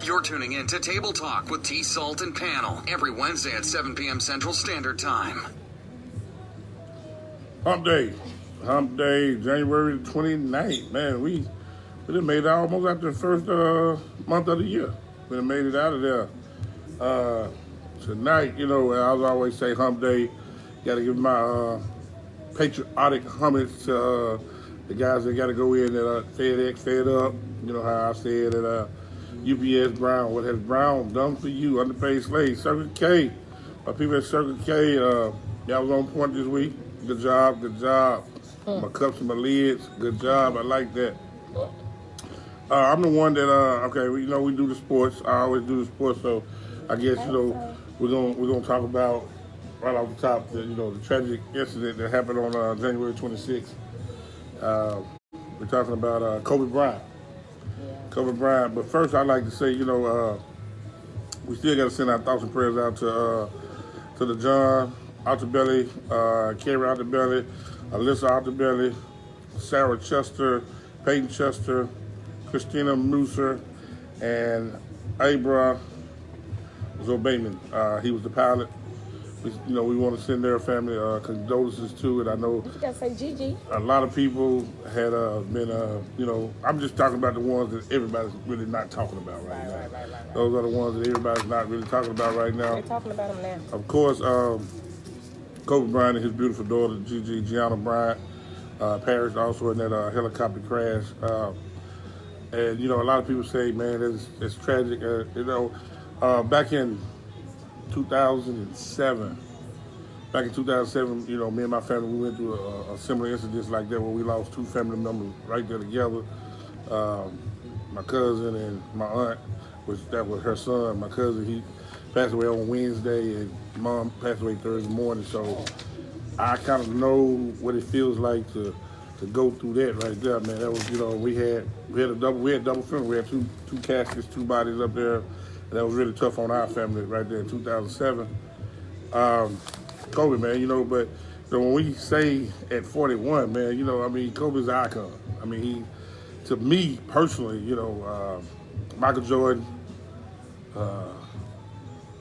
You're tuning in to Table Talk with T, Salt, and Panel every Wednesday at 7 p.m. Central Standard Time. Hump Day, January the 29th. Man, we done made it almost after the first month of the year. We done made it out of there. Tonight, I always say Hump Day. Got to give my patriotic homage to the guys that got to go in at FedEx, Fed Up. You know how I said at UPS Brown. What has Brown done for you? Underpaid slaves, Circle K. My people at Circle K, y'all was on point this week. Good job. My cups and my lids, good job. I like that. I'm the one that we do the sports. I always do the sports, so I guess we're gonna talk about right off the top the tragic incident that happened on January 26th. We're talking about Kobe Bryant. Kobe Bryant. But first, I'd like to say, we still got to send our thoughts and prayers out to the John Altabelli, Carrie Altabelli, Alyssa Altabelli, Sarah Chester, Peyton Chester, Christina Muser, and Abra Zobaman. He was the pilot. We want to send their family condolences too, and I know you gotta say Gigi. A lot of people had been, I'm just talking about the ones that everybody's really not talking about right now. Right. Those are the ones that everybody's not really talking about right now. They're talking about them now. Of course, Kobe Bryant and his beautiful daughter, Gigi, Gianna Bryant, perished also in that helicopter crash. And, a lot of people say, man, it's tragic. Back in 2007, me and my family, we went through a similar incident like that where we lost two family members right there together. My cousin and my aunt, that was her son. My cousin, he passed away on Wednesday, and Mom passed away Thursday morning. So I kind of know what it feels like to go through that right there, man. That was, we had double funeral. We had two caskets, two bodies up there. And that was really tough on our family right there in 2007. Kobe, man, but when we say at 41, man, Kobe's an icon. To me personally, Michael Jordan,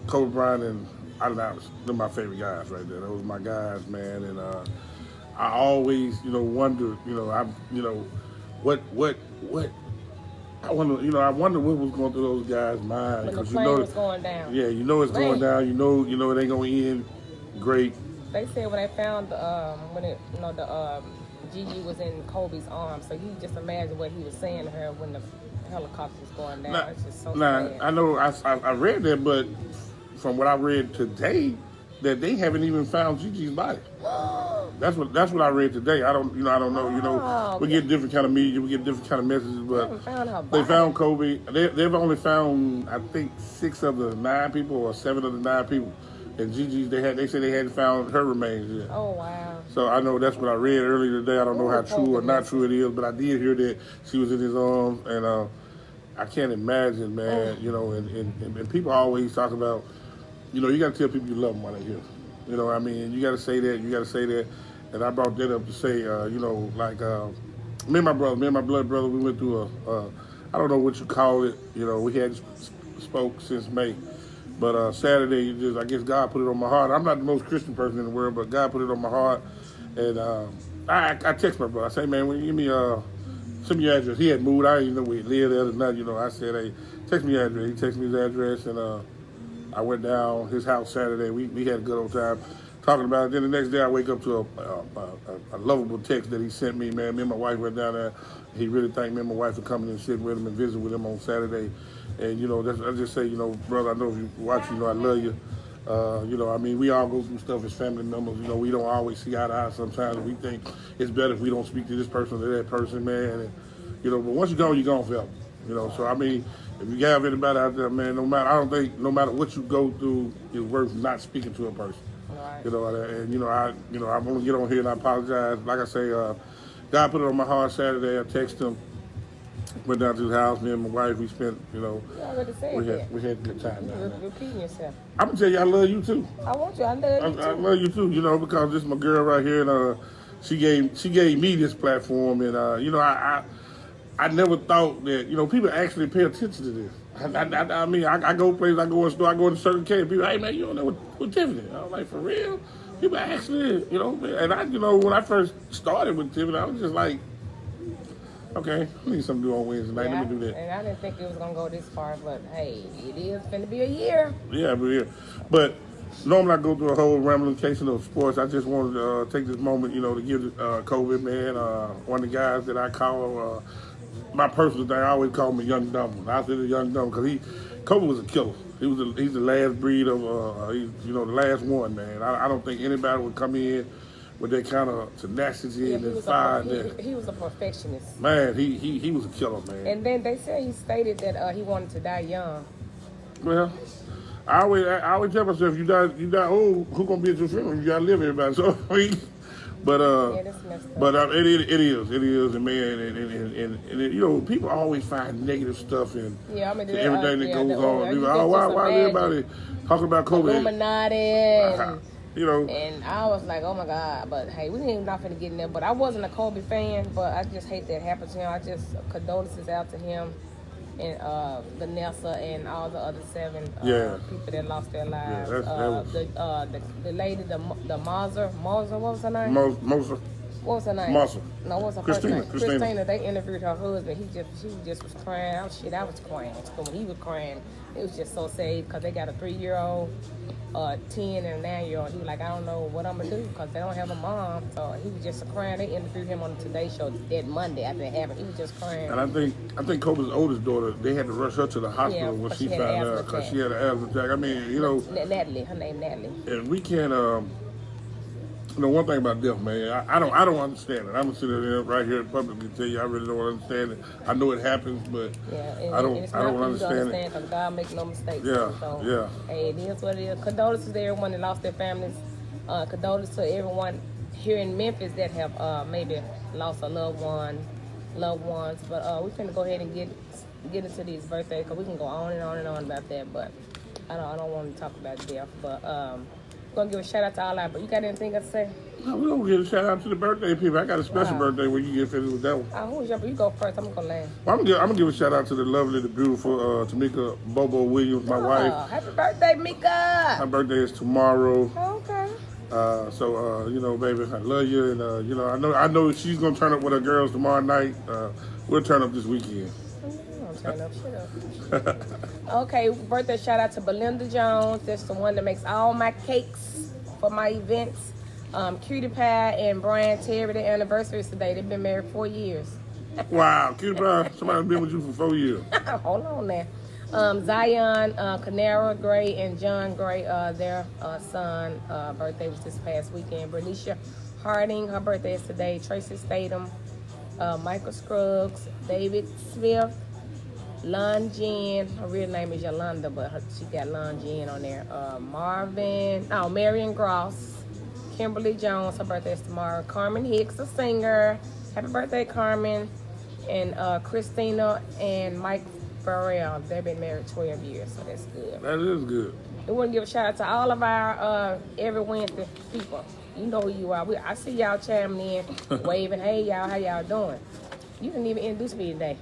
Kobe Bryant, and Allen Iverson, they're my favorite guys right there. Those are my guys, man. And I always, wonder, what. I wonder what was going through those guys' minds. When the plane was going down. Yeah, it's going down. It ain't gonna end great. They said when they found Gigi was in Kobe's arms, so you just imagine what he was saying to her when the helicopter was going down. It's just so sad. I know I read that, but from what I read today, that they haven't even found Gigi's body. That's what I read today. I don't know. We get different kind of media, we get different kind of messages, but they found Kobe. They've only found, I think, 6 of the 9 people or 7 of the 9 people. And Gigi's, they said they hadn't found her remains yet. Oh wow! So I know that's what I read earlier today. I don't know how true or not true it is, but I did hear that she was in his arms, and I can't imagine, man. And people always talk about, you got to tell people you love them while they're here. You got to say that. And I brought that up to say, me and my blood brother, we went through I don't know what you call it. We hadn't spoke since May. But Saturday, I guess God put it on my heart. I'm not the most Christian person in the world, but God put it on my heart. And I text my brother. I say, man, when you give me send me your address. He had moved. I didn't even know where he lived the other night. I said, hey, text me your address. He texted me his address, and I went down his house Saturday. We had a good old time talking about it. Then the next day I wake up to a lovable text that he sent me, man. Me and my wife went down there. He really thanked me and my wife for coming and sitting with him and visiting with him on Saturday. And, I just say, brother, I know if you watch, I love you. We all go through stuff as family members. We don't always see eye to eye sometimes. We think it's better if we don't speak to this person or that person, man. And, but once you're gone forever. So, if you have anybody out there, man, I don't think no matter what you go through, it's worth not speaking to a person. Right. I'm gonna get on here and I apologize. Like I say, God put it on my heart Saturday. I texted him, went down to his house. Me and my wife, we spent, we had a good time. You're repeating yourself. I'm gonna tell you, I love you too. I want you. I love you too. I love you too. Because this is my girl right here, and she gave me this platform, and I never thought that people actually pay attention to this. I mean, I go places, I go in store, I go to certain case. People, hey man, you don't know what Tiffany? I was like, for real? People actually, and when I first started with Tiffany, I was just like, okay, I need something to do on Wednesday night. Yeah, Let me do that. And I didn't think it was gonna go this far, but hey, it is gonna be a year. Yeah, but normally I go through a whole ramification of sports. I just wanted to take this moment, to give COVID, man, one of the guys that I call, my personal thing, I always call him a young dumb. I said a young dumb because COVID was a killer. He's the last breed of, the last one, man. I don't think anybody would come in with that kind of tenacity and fire. He was a perfectionist. Man, he was a killer, man. And then they said he stated that he wanted to die young. Well, I always tell myself, you die old, who gonna be at your funeral? You gotta live, everybody. So but that's messed up. It is, and man, and people always find negative stuff in everything that goes on. Why everybody talking about COVID? Illuminati. And I was like, oh my God, but hey, we ain't not finna get in there. But I wasn't a Kobe fan, but I just hate that happened to him. I just condolences out to him and Vanessa and all the other 7 people that lost their lives. The lady, the Moser, what was her name? Moser. What was her name? Moser. No, what was her Christina. first name? Christina. They interviewed her husband. She just was crying. I was crying. When he was crying, it was just so sad because they got a 3-year-old, 10 and a 9-year-old. He was like, I don't know what I'm gonna do because they don't have a mom. So he was just crying. They interviewed him on the Today Show that Monday after it happened. He was just crying. And I think Kobe's oldest daughter, they had to rush her to the hospital when she found out because she had an asthma attack. I mean, Natalie, her name Natalie. And we can't. One thing about death, man, I don't understand it. I'm gonna sit there right here in public and tell you I really don't understand it. I know it happens, but I don't understand it. Because God makes no mistakes. Yeah. Hey, it is what it is. Condolences to everyone that lost their families. Condolences to everyone here in Memphis that have maybe lost a loved ones. But we're finna go ahead and get into these birthdays because we can go on and on and on about that. But I don't want to talk about death. But gonna give a shout out to all our. But you got anything to say? No, we're gonna give a shout out to the birthday people. I got a special birthday where you get finished with that one. Who's your? You go first. I'm gonna go last. Well, I'm gonna give a shout out to the lovely, the beautiful Tamika Bobo Williams, my wife. Happy birthday, Mika! Her birthday is tomorrow. Okay. Baby, I love you, and I know she's gonna turn up with her girls tomorrow night. We'll turn up this weekend. Turn up, shut up. Okay, birthday shout out to Belinda Jones. That's the one that makes all my cakes for my events. Cutie Pie and Brian Terry, their anniversaries today. They've been married 4 years. Wow, Cutie Pie, somebody's been with you for 4 years. Hold on now. Zion, Canara Gray, and John Gray, their son, birthday was this past weekend. Bernicia Harding, her birthday is today. Tracy Statham, Michael Scruggs, David Smith, Lon Jen, her real name is Yolanda, but she got Lon Jen on there. Marion Gross, Kimberly Jones, her birthday is tomorrow. Carmen Hicks, a singer. Happy birthday, Carmen. And Christina and Mike Farrell. They've been married 12 years, so that's good. That is good. We want to give a shout out to all of our every Wednesday people. You know who you are. I see y'all chiming in, waving, hey y'all, how y'all doing? You didn't even introduce me today.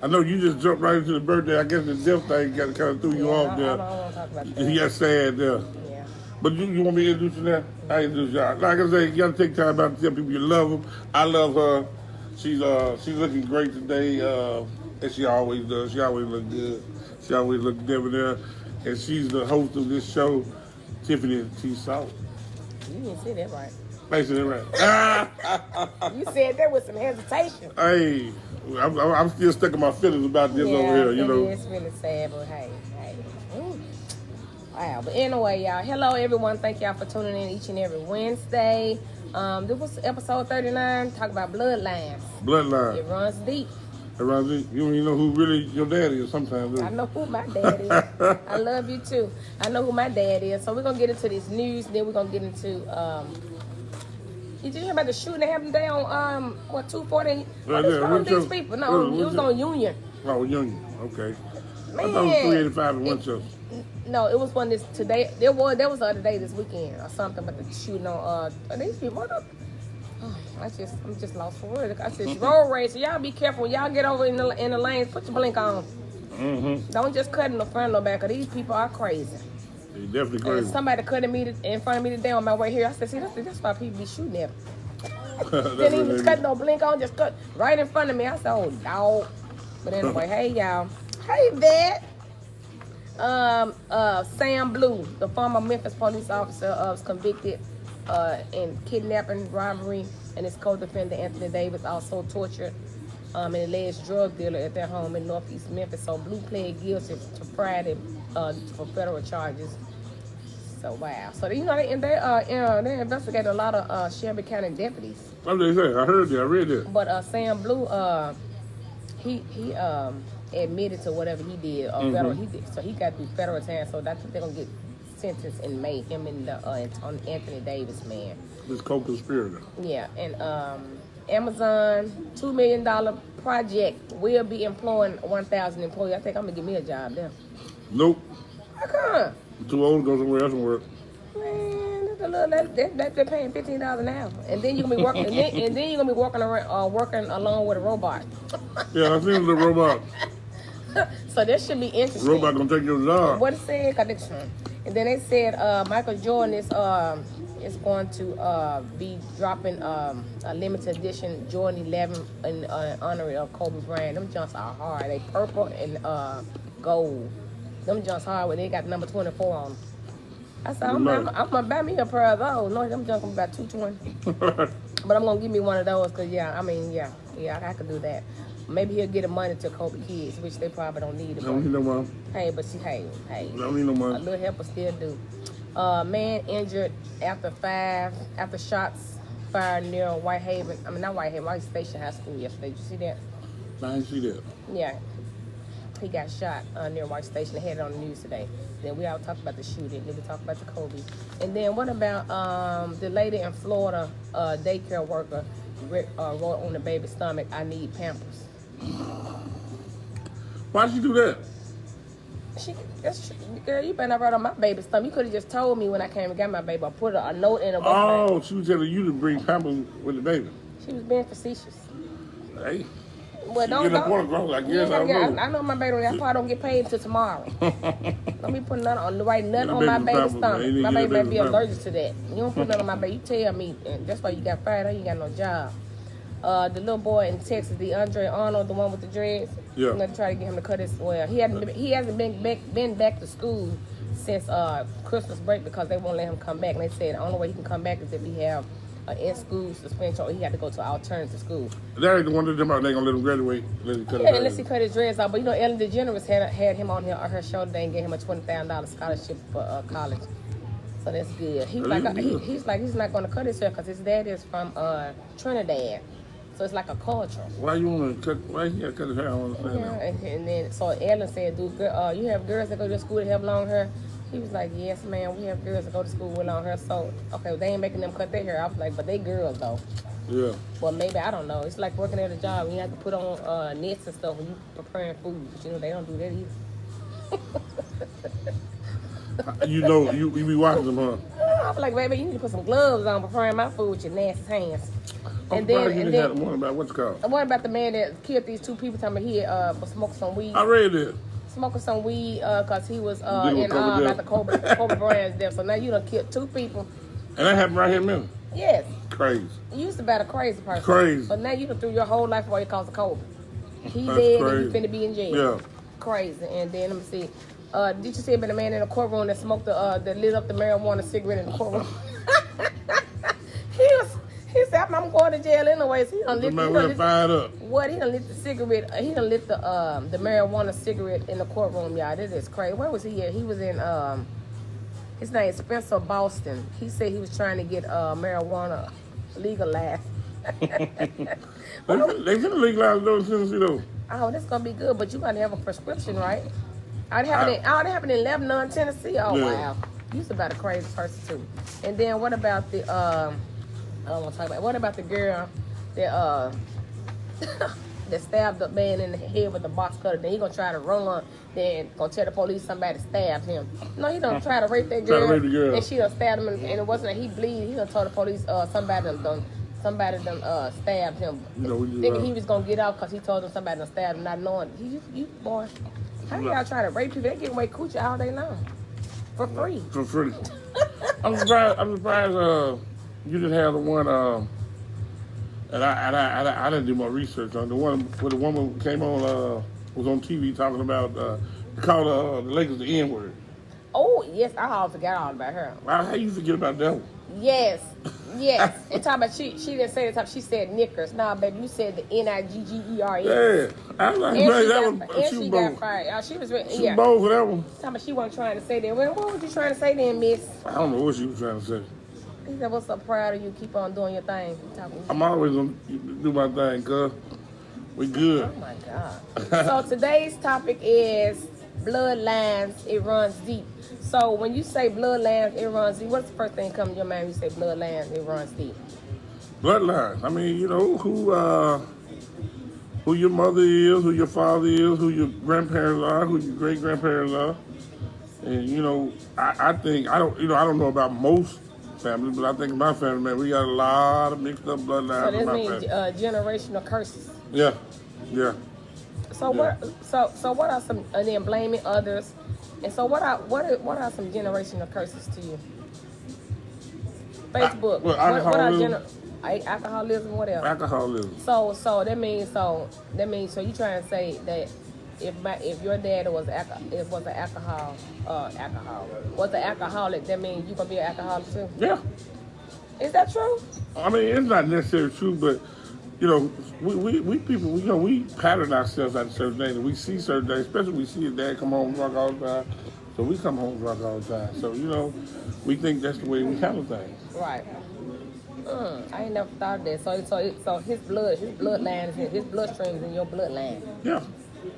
I know you just jumped right into the birthday. I guess the death thing kind of threw you off there. I don't want to talk about that. You got sad there. Yeah. But you want me to introduce you that? I introduce y'all. Like I say, you got to take time out to tell people you love them. I love her. She's looking great today, and she always does. She always look good. She always look debonair. And she's the host of this show, Tiffany T. Salt. You didn't say that right. I said that right. You said that with some hesitation. Hey, I'm still stuck in my feelings about this over here, It's really sad, but hey. Ooh. Wow, but anyway, y'all. Hello, everyone. Thank y'all for tuning in each and every Wednesday. This was episode 39, talk about bloodlines. Bloodline. It runs deep. You don't even know who really your dad is sometimes, do you? I know who my dad is. I love you, too. I know who my dad is. So we're going to get into this news, then we're going to get into... Did you hear about the shooting that happened today on, 240? What is wrong with these people? No, it was on Union. Oh, Union. Okay. Man. I thought it was 385 in Winchester. No, it was one this today. There was the other day this weekend or something, but the shooting on these people. I'm just lost for words. I said road rage, so y'all be careful when y'all get over in the lanes. Put your blink on. Mm-hmm. Don't just cut in the front or back, 'cause these people are crazy. They definitely And crazy. somebody cutting me in front of me today on my way here. I said, see, that's why people be shooting at them. That's Didn't even really- cut no blink on, just cut right in front of me. I said, oh, dog. But anyway, hey, y'all. Hey, Vet. Sam Blue, the former Memphis police officer, was convicted in kidnapping, robbery, and his co-defendant Anthony Davis also tortured an alleged drug dealer at their home in Northeast Memphis. So Blue pled guilty to Friday for federal charges. So wow. So you know they investigated a lot of Shelby County deputies. What did they say? I heard that. I read that. But Sam Blue, he admitted to whatever he did. Federal, so he got through federal time. So I think they're gonna get sentenced in May. Him and on Anthony Davis, man. This co-conspirator. Yeah, and Amazon $2 million project will be employing 1,000 employees. I think I'm gonna give me a job there. Nope. How come? I'm too old to go somewhere else and work. Man, they're paying $15 an hour, and then you're gonna be working, and then you're gonna be working around, working along with a robot. Yeah, I seen the robot. So this should be interesting. Robot gonna take your job. What it said, and then they said Michael Jordan is going to be dropping a limited edition Jordan 11 in honor of Kobe Bryant. Them jumps are hard. They purple and gold. Them jumps hard when they got number 24 on them. I said, I'm gonna buy me a pair of those. No, them jumps about $220. But I'm gonna give me one of those because I could do that. Maybe he'll get the money to Kobe kids, which they probably don't need. Don't need no money. Hey, but hey. Don't need no money. A little help will still do. Man injured after shots fired near White Station High School yesterday. Did you see that? I didn't see that. Yeah. He got shot near White Station. They had it on the news today. Then we all talked about the shooting. Then we talked about the Kobe. And then what about the lady in Florida, daycare worker, wrote on the baby's stomach, "I need Pampers." Why'd she do that? Girl, you better not write on my baby's stomach. You could have just told me when I came and got my baby. I put a note in a book. Oh, she was telling you to bring Pampers with the baby. She was being facetious. Hey. Well, Get a point across, I guess. I know my baby. I probably don't get paid until tomorrow. Don't be putting nothing on my baby's stomach. My baby might be allergic to that. You don't put nothing on my baby. You tell me, and that's why you got fired. You got no job. The little boy in Texas, DeAndre Arnold, the one with the dreads. Yeah. I'm gonna try to get him to cut his. Well, he hasn't been back to school since Christmas break because they won't let him come back. And they said the only way he can come back is if he have in-school suspension or he had to go to alternative school. That ain't the one that them out. They gonna let him graduate. Unless he cut his dreads off. But you know, Ellen DeGeneres had him on her show today and gave him a $20,000 scholarship for college. So that's good. He's not gonna cut his hair because his dad is from Trinidad. So it's like a culture. Why he gotta cut his hair? I don't understand that. And then so Ellen said, you have girls that go to school that have long hair? He was like, yes, ma'am, we have girls that go to school with long hair. So, okay, they ain't making them cut their hair. I was like, but they girls, though. Yeah. Well, maybe, I don't know. It's like working at a job. You have to put on nets and stuff when you preparing food. But, you know, they don't do that either. You be watching them, huh? I was like, baby, you need to put some gloves on preparing my food with your nasty hands. And then one about what's it called? What about the man that killed these two people? Talking about he was smoking some weed. I read it. Smoking some weed because he was in about the Kobe Bryant's death. So now you done killed two people. And that happened right here in Memphis. Yes. Crazy. You used to be a crazy person. Crazy. But now you done threw your whole life away because of Kobe. He That's dead crazy. and you finna be in jail. Yeah. Crazy. And then let me see. Did you see about the man in the courtroom that smoked that lit up the marijuana cigarette in the courtroom? He said, I'm going to jail anyways. He done lit fired up. What? He done lit the cigarette. He done lit the marijuana cigarette in the courtroom, y'all. This is crazy. Where was he at? He was in, his name is Spencer Boston. He said he was trying to get marijuana legalized. They finna legalize those in Tennessee, though. Oh, that's going to be good, but you got to have a prescription, right? It happened in Lebanon, Tennessee. Oh, yeah. Wow. You was about a crazy person, too. And then what about the, I don't want to talk about it. What about the girl that that stabbed the man in the head with the box cutter? Then he gonna try to run. Then gonna tell the police somebody stabbed him. No, he done try to rape that girl. And she done stabbed him, and it wasn't that he bleed. He done told the police somebody done stabbed him. Thinking he was gonna get out because he told them somebody done stabbed him, not knowing. You boy. How y'all trying to rape people? They give away coochie all day long for free. For free. I'm surprised. You didn't have the one. And I didn't do my research on the one where the woman came on. Was on TV talking about called the Lakers the N word. Oh yes, I all forgot all about her. How you forget about that one? Yes. And talking about she didn't say the top. She said knickers. Nah, baby, you said the Niggers. Yeah, I was like, And she got fired. She was She was bold for that one. Talking about she wasn't trying to say that. Well, what was you trying to say then, Miss? I don't know what she was trying to say. He said, "What's so proud of you? Keep on doing your thing." I'm always gonna do my thing, cuz we good. Oh my God. So today's topic is bloodlines. It runs deep. So when you say bloodlines, it runs deep. What's the first thing that comes to your mind when you say bloodlines? It runs deep. Bloodlines. I mean, you know who your mother is, who your father is, who your grandparents are, who your great grandparents are, and you know, I think I don't know about most families, but I think in my family, man, we got a lot of mixed up bloodlines. So this in my means family. generational curses. Yeah. So Yeah. what are some and then blaming others, and so what are some generational curses to you? Facebook. Well, alcoholism. What else? Alcoholism. So that means you trying to say that if your dad was an alcoholic, that means you gonna be an alcoholic too? Yeah. Is that true? I mean, it's not necessarily true, but you know, we people, we pattern ourselves after certain things, and we see certain things, especially we see your dad come home drunk all the time, so we come home drunk all the time. So, you know, we think that's the way we handle things. Right. I ain't never thought of that. So his bloodline, his bloodstream is in your bloodline. Yeah.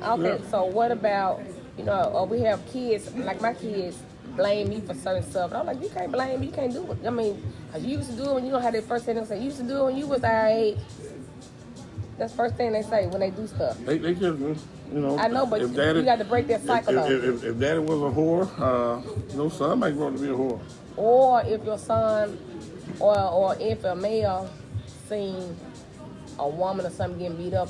Okay, Yeah. so what about, or we have kids, like my kids blame me for certain stuff. And I'm like, you can't blame me, you can't do it. I mean, 'cause you used to do it when you don't have that first thing they say. You used to do it when you was our age. That's the first thing they say when they do stuff. They just, you know. I know, but daddy, you got to break that cycle up. If daddy was a whore, no son might grow up to be a whore. Or if your son or if a male seen a woman or something getting beat up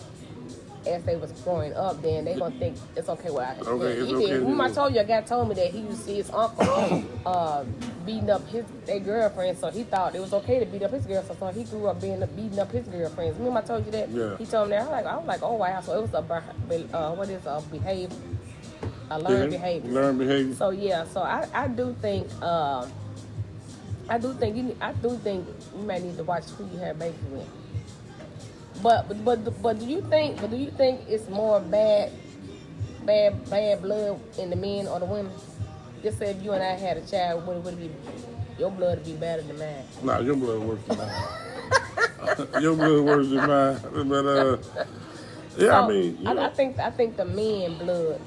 as they was growing up, then they gonna think it's okay. Well, It's okay. Remember I told you, a guy told me that he used to see his uncle beating up their girlfriend, so he thought it was okay to beat up his girlfriend. So he grew up beating up his girlfriends. Remember I told you that? Yeah. He told me that. I was like, oh wow. So it was a behavior, a learned behavior. Learned behavior. So yeah. So I do think you may need to watch who you have babies with. But do you think it's more bad blood in the men or the women? Just say if you and I had a child, would it be your blood would be better than mine? Nah, your blood worse than mine. Your blood worse than mine. But yeah, So, I mean, I think the men blood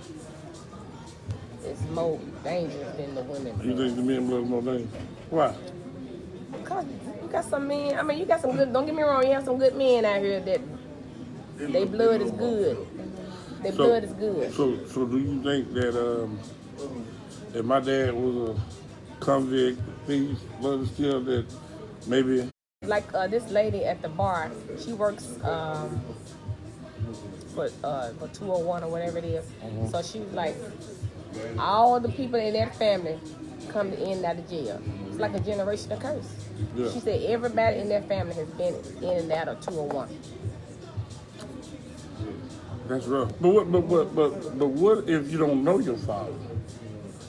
is more dangerous than the women blood. You think the men blood is more dangerous? Why? Because you got some men, I mean, you got some good, don't get me wrong, you have some good men out here that their blood is good. Their blood is good. So do you think that if my dad was a convict, thief, blood still that maybe... Like this lady at the bar, she works for 201 or whatever it is. Mm-hmm. So she was like, all the people in that family come in and out of jail. It's like a generational curse. Yeah. She said everybody in that family has been in and out of 201. That's rough. But what if you don't know your father,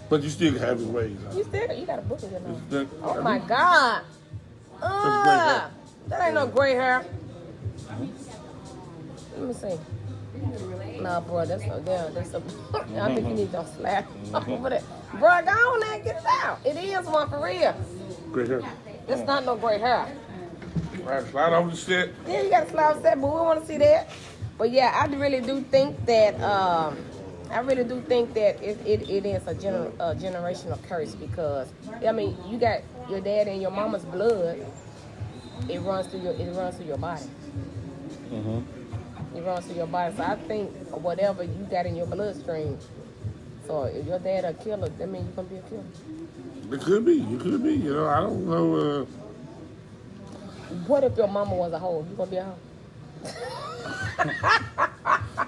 but you still have his ways? You got a book in your nose. That- Oh my God. hair. That ain't no gray hair. Let me see. Nah, bro, that's a. I think you need to slap over that. Bro, go on there, get it out. It is one for real. Great hair. It's not no gray hair. Right, slide over the set. Yeah, you got to slide that, but we want to see that. But yeah, I really do think that it is a generational curse because I mean you got your dad and your mama's blood. It runs through your body. It runs through your body. So I think whatever you got in your bloodstream. So if your dad a killer, that means you're gonna be a killer. It could be. You could be. You know, I don't know. What if your mama was a hoe? You gonna be a hoe?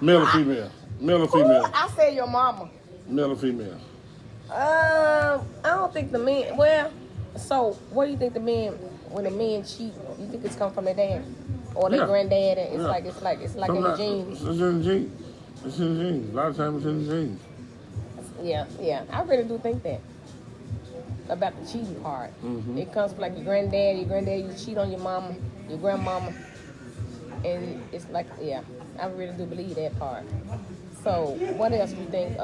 Male or female? Male or female? I said your mama. Male or female? I don't think the men. Well, so what do you think the men when the men cheat? You think it's come from their dad or their granddad? And it's like in the genes. It's in the genes. It's in the genes. A lot of times it's in the genes. Yeah. I really do think that about the cheating part. Mm-hmm. It comes from like your granddad. You cheat on your mama, your grandmama, and it's like I really do believe that part. So what else do you think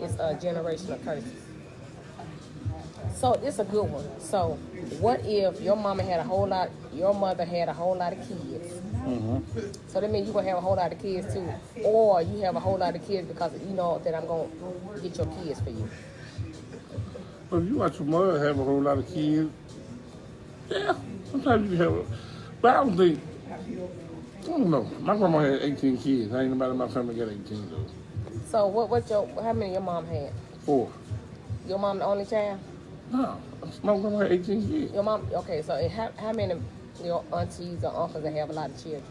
is generational curses? So it's a good one. So what if your mother had a whole lot of kids? Mm-hmm. So that means you're gonna have a whole lot of kids too, or you have a whole lot of kids because you know that I'm gonna get your kids for you. Well, if you watch your mother have a whole lot of kids, yeah, sometimes you have. But I don't know. My grandma had 18 kids. Ain't nobody in my family got 18 though. So how many your mom had? 4. Your mom the only child? No, my grandma had 18 kids. Your mom, okay, so how many your aunties or uncles that have a lot of children?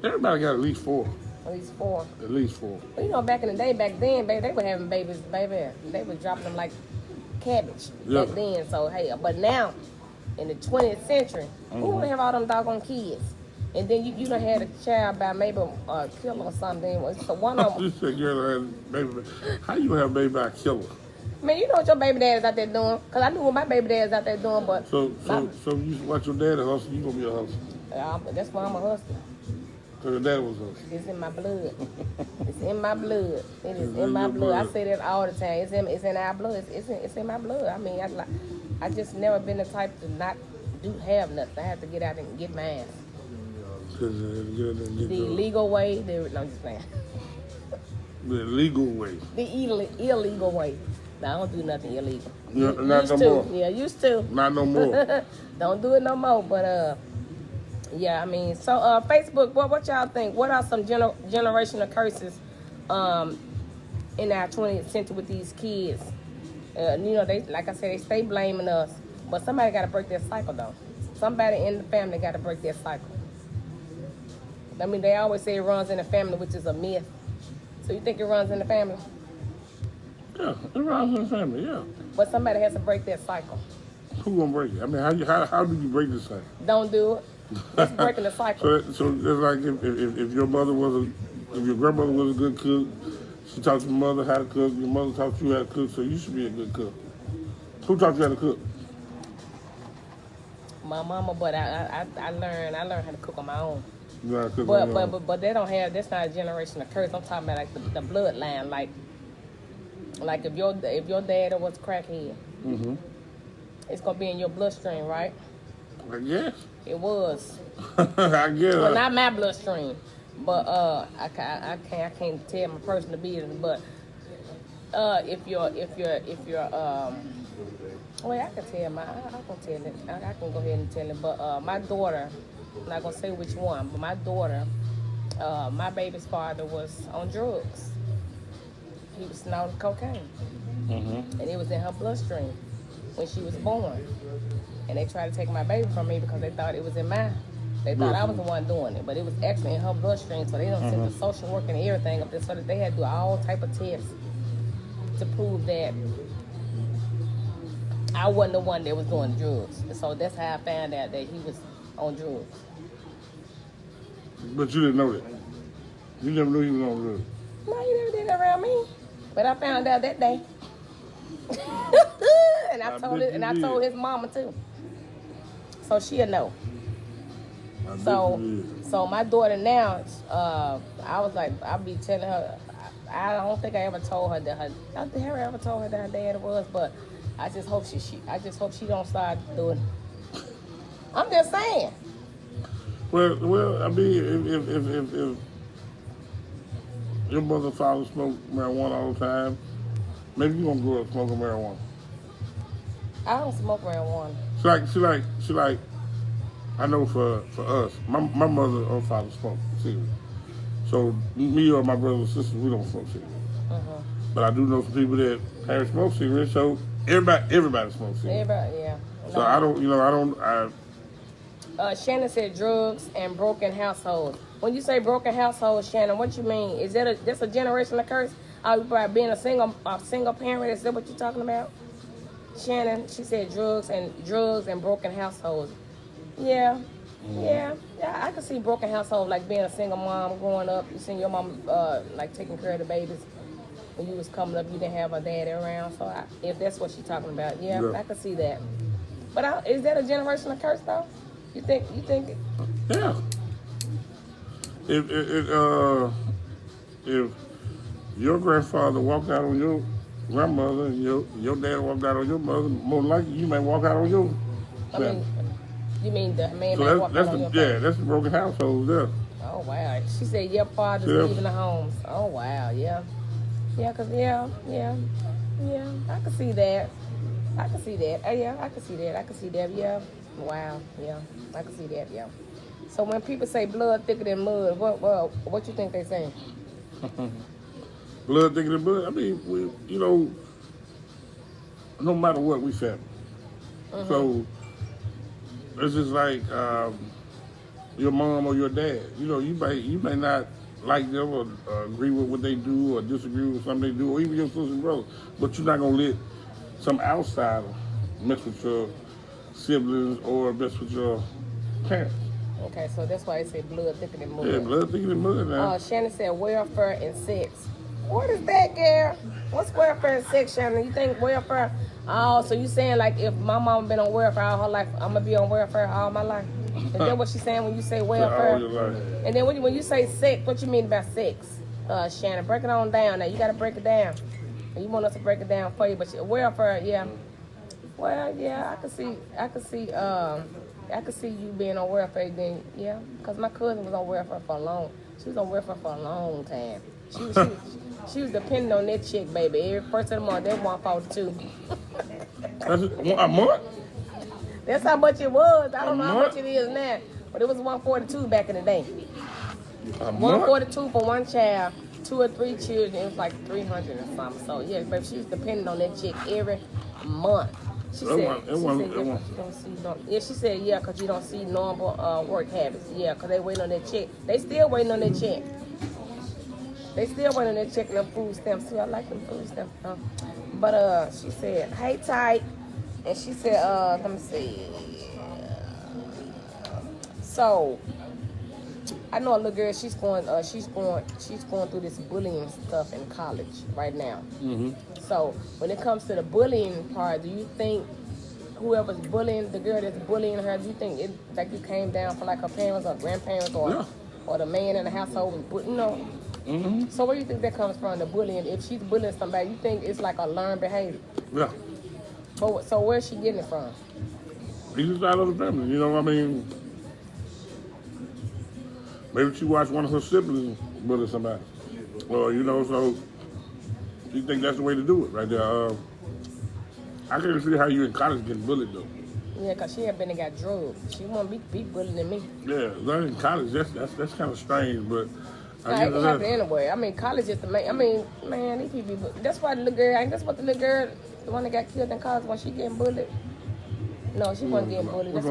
Everybody got at least 4. At least 4. At least 4. Well, you know, back then, baby, they were having babies, baby. They were dropping them like cabbage back then. So, hey, but now, in the 20th century, who would have all them doggone kids? And then you done had a child by maybe a killer or something. So one of them. You said girl had baby. How you have a baby by a killer? Man, you know what your baby dad is out there doing. Because I knew what my baby dad is out there doing, but... So you watch your daddy hustle, you going to be a hustler. That's why I'm a hustler. Because your dad was a hustler. It's in my blood. It's in my blood. It is in my blood. I say that all the time. It's in our blood. It's in my blood. I mean, I just never been the type to not have nothing. I have to get out and get my ass. The legal way. No, I'm just playing. The legal way. The illegal way. No, I don't do nothing illegal. Not no more. Yeah, used to. Not no more. Don't do it no more. But yeah, I mean, so Facebook. What y'all think? What are some generational curses in our 20th century with these kids? You know, they like I said, they stay blaming us, but somebody got to break their cycle though. Somebody in the family got to break their cycle. I mean, they always say it runs in the family, which is a myth. So you think it runs in the family? Yeah, it runs in the family, yeah. But somebody has to break that cycle. Who gonna break it? I mean, how do you break the cycle? Don't do it. It's breaking the cycle. So it's like if your mother if your grandmother was a good cook, she taught your mother how to cook, your mother taught you how to cook, so you should be a good cook. Who taught you how to cook? My mama, but I learned how to cook on my own. But they don't have. That's not a generational curse. I'm talking about like the bloodline. Like if your dad was crackhead, it's gonna be in your bloodstream, right? I guess it was. I guess. Well, not my bloodstream, but I can't tell my personal business. But if you're well, I can tell I can tell it. I can go ahead and tell it. But my daughter. I'm not gonna say which one, but my daughter, my baby's father was on drugs. He was snorting cocaine, and it was in her bloodstream when she was born. And they tried to take my baby from me because they thought it was in mine. They thought I was the one doing it, but it was actually in her bloodstream. So they don't send the social work and everything up there, so that they had to do all type of tests to prove that I wasn't the one that was doing drugs. So that's how I found out that he was on drugs. But you didn't know that. You never knew he was on drugs. No, he never did that around me. But I found out that day. And I told his mama too. So she'll know. So my daughter now, I was like, I'll be telling her, I don't think I ever told her that I ever told her that her dad was, but I just hope she don't start doing it. I'm just saying. Well, I mean, if your mother father smoked marijuana all the time, maybe you gonna grow up smoking marijuana. I don't smoke marijuana. She like. I know for us, my mother or father smoked cigarettes. So me or my brother or sister, we don't smoke cigarettes. But I do know some people that parents smoke cigarettes. So everybody smokes cigarettes. Everybody, yeah. So no. I don't. Shannon said drugs and broken households. When you say broken household, Shannon, what you mean? Is that that's a generational curse? About being a single parent? Is that what you're talking about? Shannon, she said drugs and broken households. Yeah, yeah. I can see broken household like being a single mom growing up. You seen your mom like taking care of the babies when you was coming up. You didn't have a daddy around. So if that's what she's talking about, yeah, I can see that. But is that a generational curse though? You think? Yeah. If your grandfather walked out on your grandmother and your dad walked out on your mother, more likely you may walk out on your family. You mean the man So may walk out on your family? Yeah, that's the broken household there. Oh wow. She said your father's leaving the homes. Oh wow, yeah. Yeah, cause yeah. I can see that. Yeah, I can see that. Yeah. Wow. Yeah. I can see that. Yeah. So when people say blood thicker than mud, what you think they saying? Blood thicker than blood. I mean, no matter what, we family. Mm-hmm. So it's just like your mom or your dad. You may not like them or agree with what they do or disagree with something they do, or even your sister and brother, but you're not gonna let some outsider mess with your siblings or mess with your parents. Okay, so that's why they say blood thicker than mud. Yeah, blood thicker than mud now. Shannon said welfare and sex. What is that, girl? What's welfare and sex, Shannon? You think welfare? Oh, so you saying like if my mama been on welfare all her life, I'm gonna be on welfare all my life? Is that what she's saying when you say welfare? All your life. And then when you say sex, what you mean about sex? Shannon, break it on down now. You gotta break it down. You want us to break it down for you, but welfare, yeah. Well, yeah, I could see you being on welfare then, yeah. Because my cousin was on welfare she was on welfare for a long time. She was depending on that chick, baby. Every first of the month, that 142. That's a month? That's how much it was. I don't know how much it is now. But it was 142 back in the day. 142 for one child, 2 or 3 children, it was like 300 or something. So yeah, baby, she was depending on that chick every month. She said, yeah, because you don't see normal work habits. Yeah, because they waiting on that check. They still waiting on that check. They still waiting on that check and them food stamps too. I like them food stamps. But she said, hey, Tyke. And she said, let me see. So, I know a little girl, she's going through this bullying stuff in college right now. Mm-hmm. So when it comes to the bullying part, do you think whoever's bullying the girl that's bullying her, do you think it like it came down from like her parents or grandparents or the man in the household was Mm-hmm. So where do you think that comes from, the bullying? If she's bullying somebody, you think it's like a learned behavior? Yeah. But so where's she getting it from? It's just out of the family, you know what I mean? Maybe she watched one of her siblings bully somebody. Or, so you think that's the way to do it right there. I can't see how you in college getting bullied, though. Yeah, because she had been and got drugged. She won't be bullied than me. Yeah, learning in college, that's kind of strange, but... It can happen anyway. I mean, college is the main... I mean, man, these people... That's why the little girl... That's what the little girl... The one that got killed in college, when she getting bullied... No, she wasn't getting bullied. That's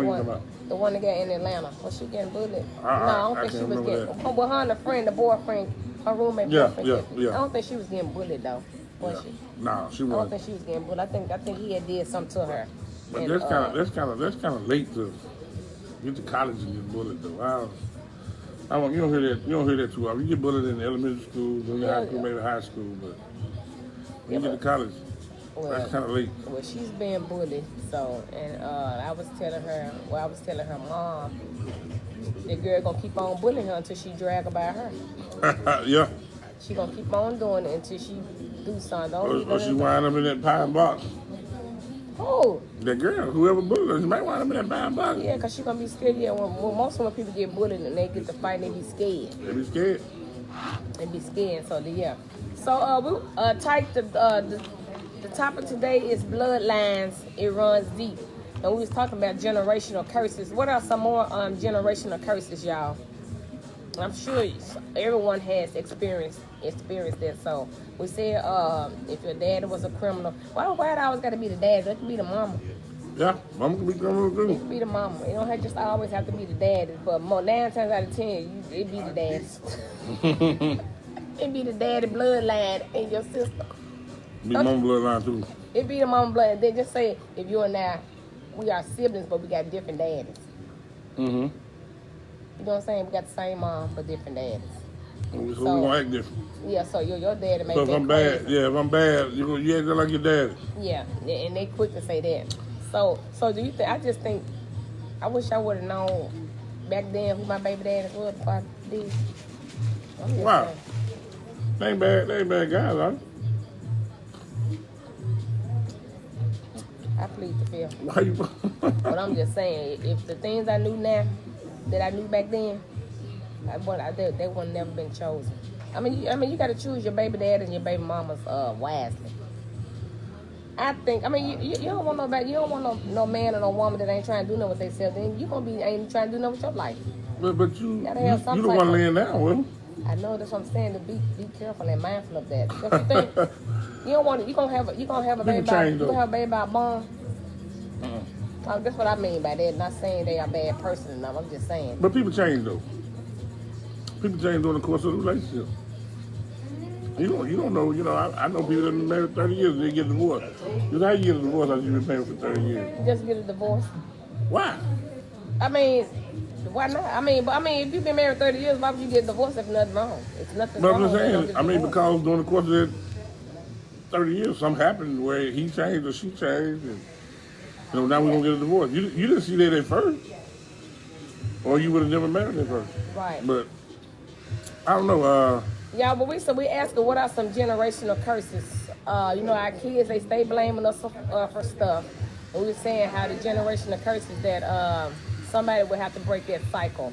the one that got in Atlanta. Was she getting bullied? No, I don't think she was getting... Well, her and the boyfriend, her roommate boyfriend. Yeah. I don't think she was getting bullied, though. Was she? No, she wasn't. I don't think she was getting bullied. I think he had did something to her. But that's kind of late to get to college and get bullied, though. You don't hear that too often. You get bullied in elementary school, junior high school, maybe high school, but when you get to college, that's kind of late. Well, she's being bullied, so, and I was telling her mom, the girl gonna keep on bullying her until she drag her by her. Yeah. She gonna keep on doing it until she do something. Or she wind up in that pine box. Who? That girl, whoever bullied her, she might wind up in that pine box. Yeah, because she gonna be scared. Yeah, when most of when people get bullied and they get to fight, they be scared. They be scared. They be scared, so yeah. So we type the topic today is Bloodlines. It runs deep. And we was talking about generational curses. What are some more generational curses, y'all? I'm sure everyone has experienced that. So we said if your dad was a criminal, why it always got to be the dad? That could be the mama. Yeah, mama can be grandma It too. can be the mama. It don't have, just always have to be the daddy. But more 9 times out of 10, it be the daddies. It be the daddy bloodline and your sister. Be mama bloodline too. It be the mama blood. They just say if you and I, we are siblings, but we got different daddies. Mm-hmm. You know what I'm saying? We got the same mom, but different daddies. So we gonna act different. Yeah, so your daddy may So if be I'm crazy. bad, if I'm bad, you act like your daddy. Yeah, and they quick to say that. So do you think? I just think I wish I would have known back then who my baby daddy was before I did. I'm just Wow. saying. They ain't bad guys, huh? I plead the fifth. Why you? But I'm just saying, if the things I knew now that I knew back then, they would have never been chosen. I mean, you got to choose your baby dad and your baby mamas wisely. I think. I mean, you don't want you don't want no man or no woman that ain't trying to do nothing with themselves. Then you gonna be ain't trying to do nothing with your life. but you Gotta have some the one type of- laying down with him. I know that's what I'm saying. To be careful and mindful of that. Because you think you don't want you gonna have a baby by change, you though. gonna have a baby by bond. That's what I mean by that. Not saying they are a bad person enough. I'm just saying. But people change though. People change during the course of the relationship. You don't know. You know, I know people that have been married 30 years and they get divorced. You know how you get a divorce after you've been married for 30 years? You just get a divorce. Why? I mean, why not? I mean, if you've been married 30 years, why would you get divorced if nothing wrong? It's nothing But wrong. I'm just with saying. I mean, divorce. because during the course of that 30 years, something happened where he changed or she changed, and now we're gonna get a divorce. You didn't see that at first, or you would have never married at first. Right. But I don't know. Yeah, but we asked her what are some generational curses. Our kids, they stay blaming us for stuff. And we were saying how the generational curses that somebody would have to break that cycle.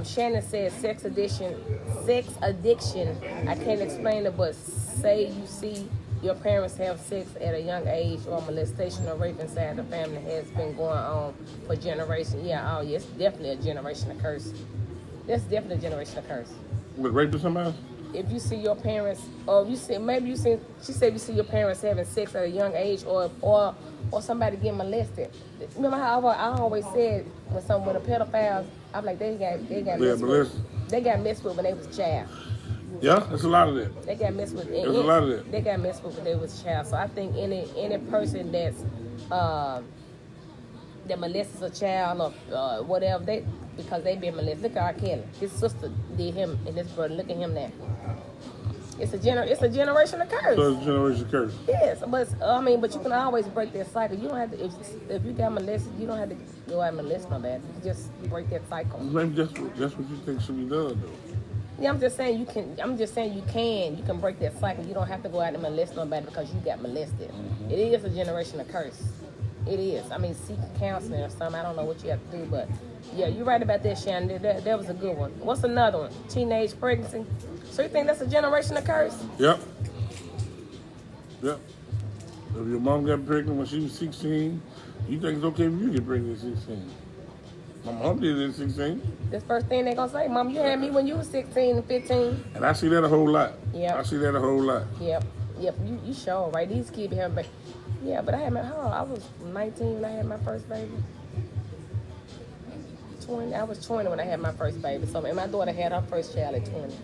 Shannon said sex addiction. I can't explain it, but say you see your parents have sex at a young age, or molestation or rape inside the family has been going on for generations. Yeah, it's definitely a generational curse. That's definitely a generational curse. Was raping somebody? If you see your parents, or she said you see your parents having sex at a young age, or somebody getting molested. Remember how I always said when the pedophiles, I'm like they got messed with when they was a child. Yeah, there's a lot of that. They got messed with. There's a lot of that. They got messed with when they was a child. So I think any person that's that molests a child or whatever, because they been molested. Look at R. Kelly. His sister did him and his brother. Look at him now. It's a generational curse. So it's a generation curse. Yes, but you can always break that cycle. You don't have to. If you got molested, you don't have to go out and molest nobody. You can just break that cycle. Maybe that's what you think should be done, though. Yeah, I'm just saying you can. I'm just saying you can break that cycle. You don't have to go out and molest nobody because you got molested. Mm-hmm. It is a generational curse. It is. I mean, seek counseling or something. I don't know what you have to do, but yeah, you're right about that, Shannon. That was a good one. What's another one? Teenage pregnancy. So you think that's a generational curse? Yep. If your mom got pregnant when she was 16, you think it's okay if you get pregnant at 16? My mom did it at 16. That's the first thing they're going to say. Mom, you had me when you was 16 and 15. And I see that a whole lot. Yep. I see that a whole lot. Yep. You sure, right? These kids be having baby. Yeah, but I was 19 when I had my first baby. 20. I was 20 when I had my first baby. So, and my daughter had her first child at 20.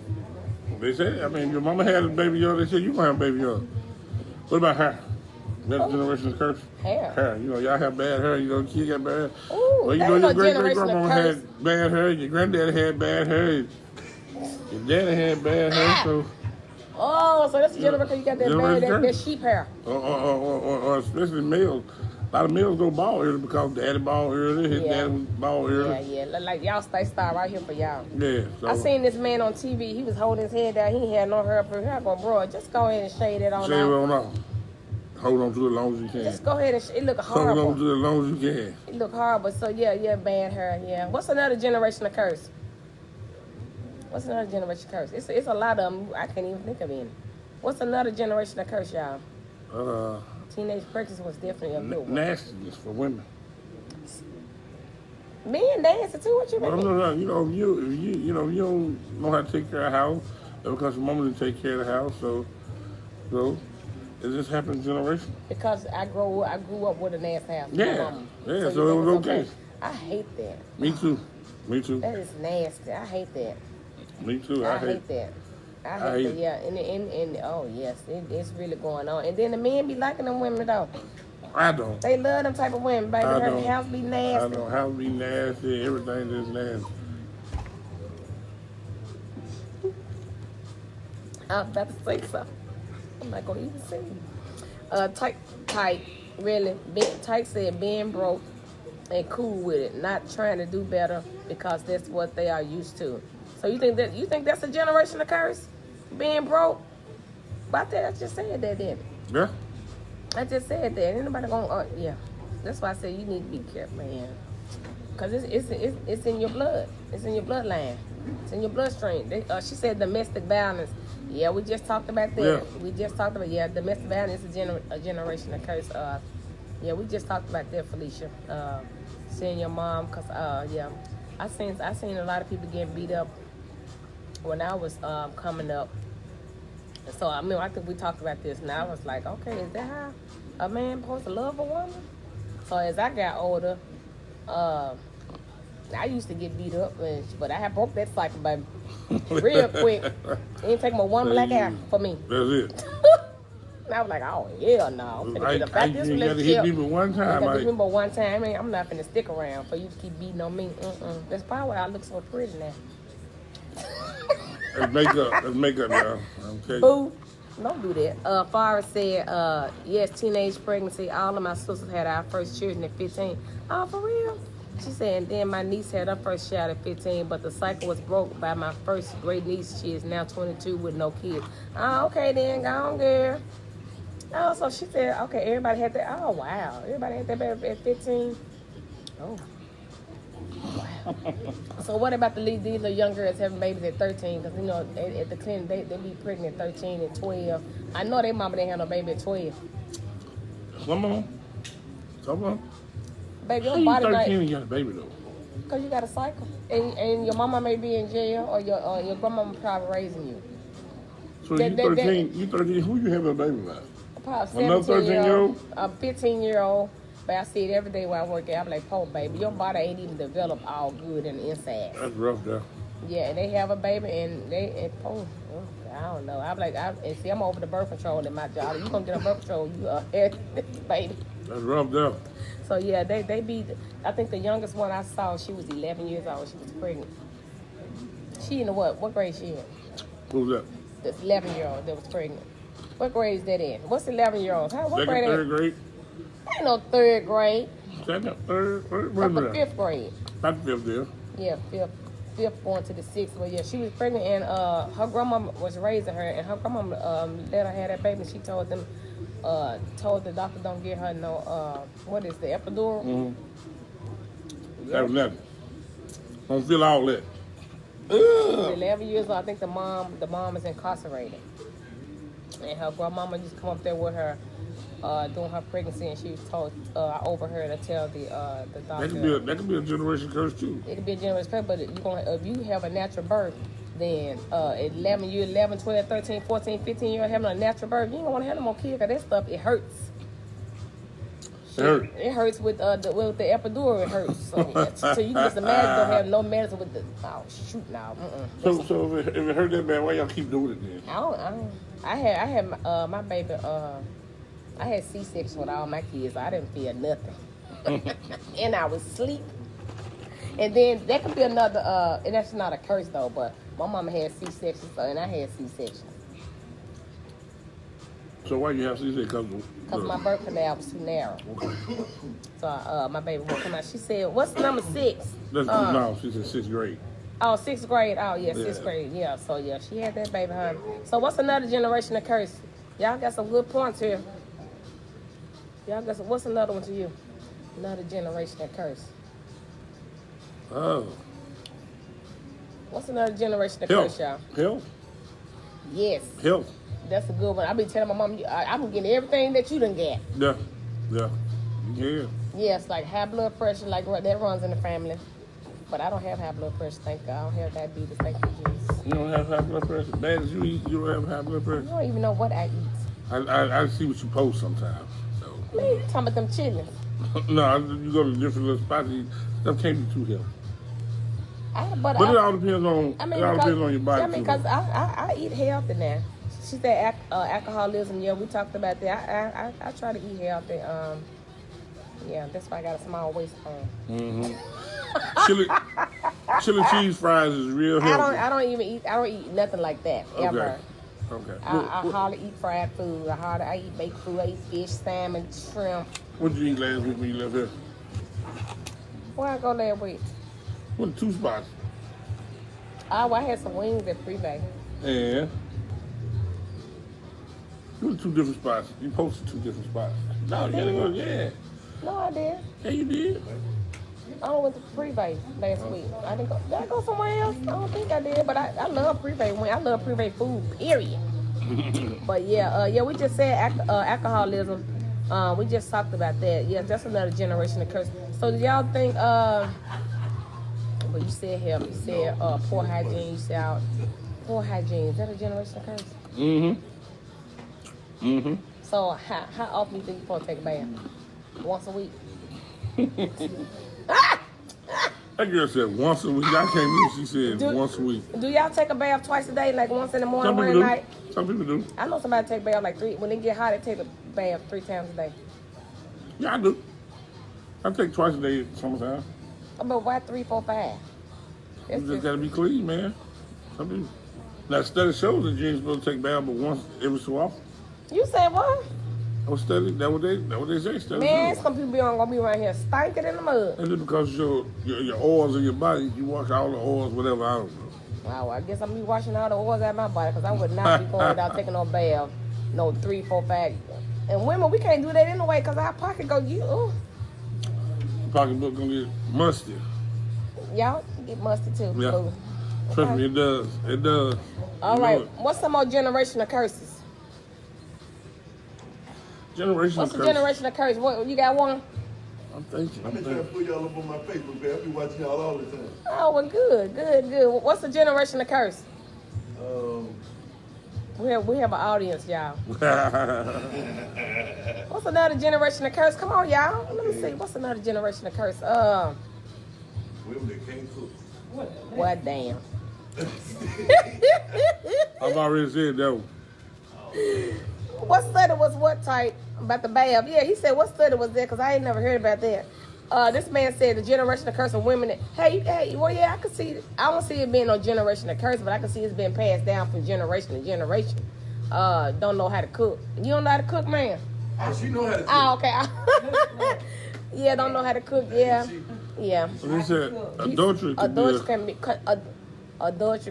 They said, your mama had a baby young, they said you gonna have a baby young. What about hair? That's a generational curse? Hair. Y'all have bad hair, kids got bad hair. Ooh, Well, your great-great-grandmama had bad hair, your granddaddy had bad hair, your daddy had bad hair, so... Oh, so that's a generational curse. You got that sheep hair. Or especially males. A lot of males go bald early because daddy bald early, his daddy was bald early. Yeah. Like y'all stay star right here for y'all. Yeah. So. I seen this man on TV. He was holding his head down. He had no hair up here. I'm going, bro, just go ahead and shade it on. Shade it on off. Hold on to it as long as you can. Just go ahead and it look horrible. Hold on to it as long as you can. It look horrible. So yeah, bad hair. Yeah. What's another generational curse? What's another generational curse? It's a lot of them. I can't even think of any. What's another generational curse, y'all? Teenage pregnancy was definitely a good one. Nastiness for women. Men dancing too. What you mean? No. If you don't know how to take care of the house, because your mama didn't take care of the house, so It just happened generation. Because I grew up with a nasty house. My Yeah, mama. yeah. you So it think was it's okay. I hate that. Me too. Me too. That is nasty. I hate that. Me too. I hate that. I hate that. Yeah, and oh yes, it's really going on. And then the men be liking them women though. I don't. They love them type of women, baby. I Her don't. house be I nasty. don't. How to be nasty. Everything is nasty. I was about to say something. I'm not gonna even say it. Tyke, really. Tyke said being broke and cool with it, not trying to do better because that's what they are used to. So you think that's a generational curse? Being broke? But I just said that, didn't it? Yeah. I just said that. Ain't nobody gonna yeah. That's why I said you need to be careful, man. Cause it's in your blood. It's in your bloodline. It's in your bloodstream. She said domestic violence. Yeah, we just talked about that. Yeah. We just talked about domestic violence is a generational curse. Yeah, we just talked about that, Felicia. Seeing your mom, cause yeah, I seen a lot of people getting beat up when I was coming up. So I mean, I think we talked about this, and I was like, okay, is that how a man supposed to love a woman? So as I got older, I used to get beat up, but I had broke that cycle, baby, real quick. It didn't take but one black eye for me. That's it. And I was like, oh hell no, I'm finna get up out this You gotta hit relationship. me but one time. You gotta hit me Like, but one time. I mean, I'm not finna stick around for you to keep beating on me. That's probably why I look so pretty now. let's make up now. Okay. Boo. Don't do that. Farah said, yes, teenage pregnancy. All of my sisters had our first children at 15. Oh, for real? She said, and then my niece had her first child at 15, but the cycle was broke by my first great niece. She is now 22 with no kids. Oh, okay then, go on, girl. Oh, so she said, okay, everybody had that. Oh, wow. Everybody had that baby at 15. Oh. Wow. So what about these little young girls having babies at 13? Because, you know, at the clinic, they be pregnant at 13 and 12. I know their mama didn't have no baby at 12. Come on. Baby, How your you body 13 might, and you got a baby though? because you got a cycle. And your mama may be in jail, or your grandmama probably raising you. So That- you that- 13, you 13, who you having a baby by? Probably Another 17-year-old, a 15-year-old. But I see it every day when I work out. I'm like, poor baby, your body ain't even developed all good in the inside. That's rough though. Yeah, and they have a baby, and I don't know. I'm like, see, I'm over the birth control in my job. You gonna get on birth control, you baby. That's rough though. So yeah, they be. I think the youngest one I saw, she was 11 years old. She was pregnant. She in the what? What grade she in? Who's that? This 11-year-old that was pregnant. What grade is that in? What's 11-year-olds? What Second, grade? third grade? Ain't no third grade. Second, third, Up to what's that? fifth grade. Not fifth there. Yeah, fifth going to the sixth. But yeah, she was pregnant, and her grandma was raising her, and her grandma let her have that baby. And she told them, told the doctor, don't get her no what is the epidural? Mm-hmm. That was nothing. Don't feel all that. She was 11 years old. I think the mom is incarcerated, and her grandmama used to come up there with her during her pregnancy, and she was told, I overheard her tell the doctor. That could be a generation curse too. It could be a generation curse, but if you have a natural birth, then 11, 12, 13, 14, 15 years having a natural birth, you don't want to have no more kids, because that stuff, it hurts. It hurts with the epidural. It hurts. So you can just imagine don't have no medicine with the. Oh shoot! Now. So if it hurt that bad, why y'all keep doing it then? I had my baby. I had C-section with all my kids. So I didn't feel nothing, and I was asleep. And then that could be another. And that's not a curse though. But my mama had C-section, and I had C-section. So why you have C-section? Because my birth canal was too narrow. Okay. So my baby won't come out. She said, "What's number 6?" No, she's in 6th grade. Oh, 6th grade. Oh, yeah, 6th grade. Yeah, so yeah, she had that baby, honey. So what's another generation of curse? Y'all got some good points here. What's another one to you? Another generation of curse. Oh. What's another generation of curse, y'all? Health. Yes. Health. That's a good one. I be telling my mom, I'm getting everything that you done get. Yeah. Yes, like high blood pressure, like that runs in the family. But I don't have high blood pressure, thank God. I don't have diabetes, thank you, Jesus. You don't have high blood pressure? Bad as you eat, you don't have high blood pressure? You don't even know what I eat. I see what you post sometimes. So. Man, you talking about them chitlins. No, you go to different little spots. Stuff can't be too healthy. But it all depends on. I mean, it all depends on your body. I mean, because I eat healthy now. She said alcoholism. Yeah, we talked about that. I try to eat healthy. Yeah, that's why I got a small waistline. Chili cheese fries is real healthy. I don't eat nothing like that ever. Okay. I hardly eat fried food. I eat baked food. I eat fish, salmon, shrimp. What did you eat last week when you left here? Where I go last week? Went to 2 spots. Oh, I had some wings at Freebay. Yeah. You went to 2 different spots. You posted 2 different spots. No, you gotta go. Yeah. No, I did. Yeah, you did. I went to Freebay last week. I didn't go. Did I go somewhere else? I don't think I did. But I love Freebay. I love Freebay food. Period. But yeah, we just said alcoholism. We just talked about that. Yeah, that's another generation of curse. So do y'all think? But you said health. You said poor hygiene. You said poor hygiene. Is that a generation of curse? So how often do you think you're supposed to take a bath? Once a week? That girl said once a week. I can't believe she said once a week. Do y'all take a bath twice a day, like once in the morning, one at night? Some people do. I know somebody take a bath like 3. When they get hot, they take a bath 3 times a day. Yeah, I do. I take twice a day sometimes. But why 3, 4, 5? You just gotta be clean, man. Some people. Now, study shows that you ain't supposed to take a bath but once every so often. You said what? That what they say. Study Man, shows. some people gonna be around here stinking in the mud. And just because your oils in your body, you wash all the oils, whatever. I don't know. Wow, I guess I'm gonna be washing all the oils out of my body because I would not be going without taking no bath. No 3, 4, 5. And women, we can't do that anyway because our pocket go, Your pocketbook gonna get musty. Y'all get musty too. Yeah. Boo. Trust me, it does. It does. All right. What's some more generational curses? Generational What's the generational curse? What, you got one? I'm thinking. I've been trying to put y'all up on my Facebook page. I be watching y'all all the time. Oh, well, good. What's the generational curse? We have an audience, y'all. What's another generational curse? Come on, y'all. Let me see. What's another generational curse? Women that can't cook. What damn. I've already said that one. What study was what type about the bath? Yeah, he said what study was that? Because I ain't never heard about that. This man said the generational curse of women. Well, yeah, I can see it. I don't see it being no generational curse, but I can see it's been passed down from generation to generation. Don't know how to cook. You don't know how to cook, man? Oh, she know how to cook. Oh, okay. Yeah, don't know how to cook. Yeah. So they said adultery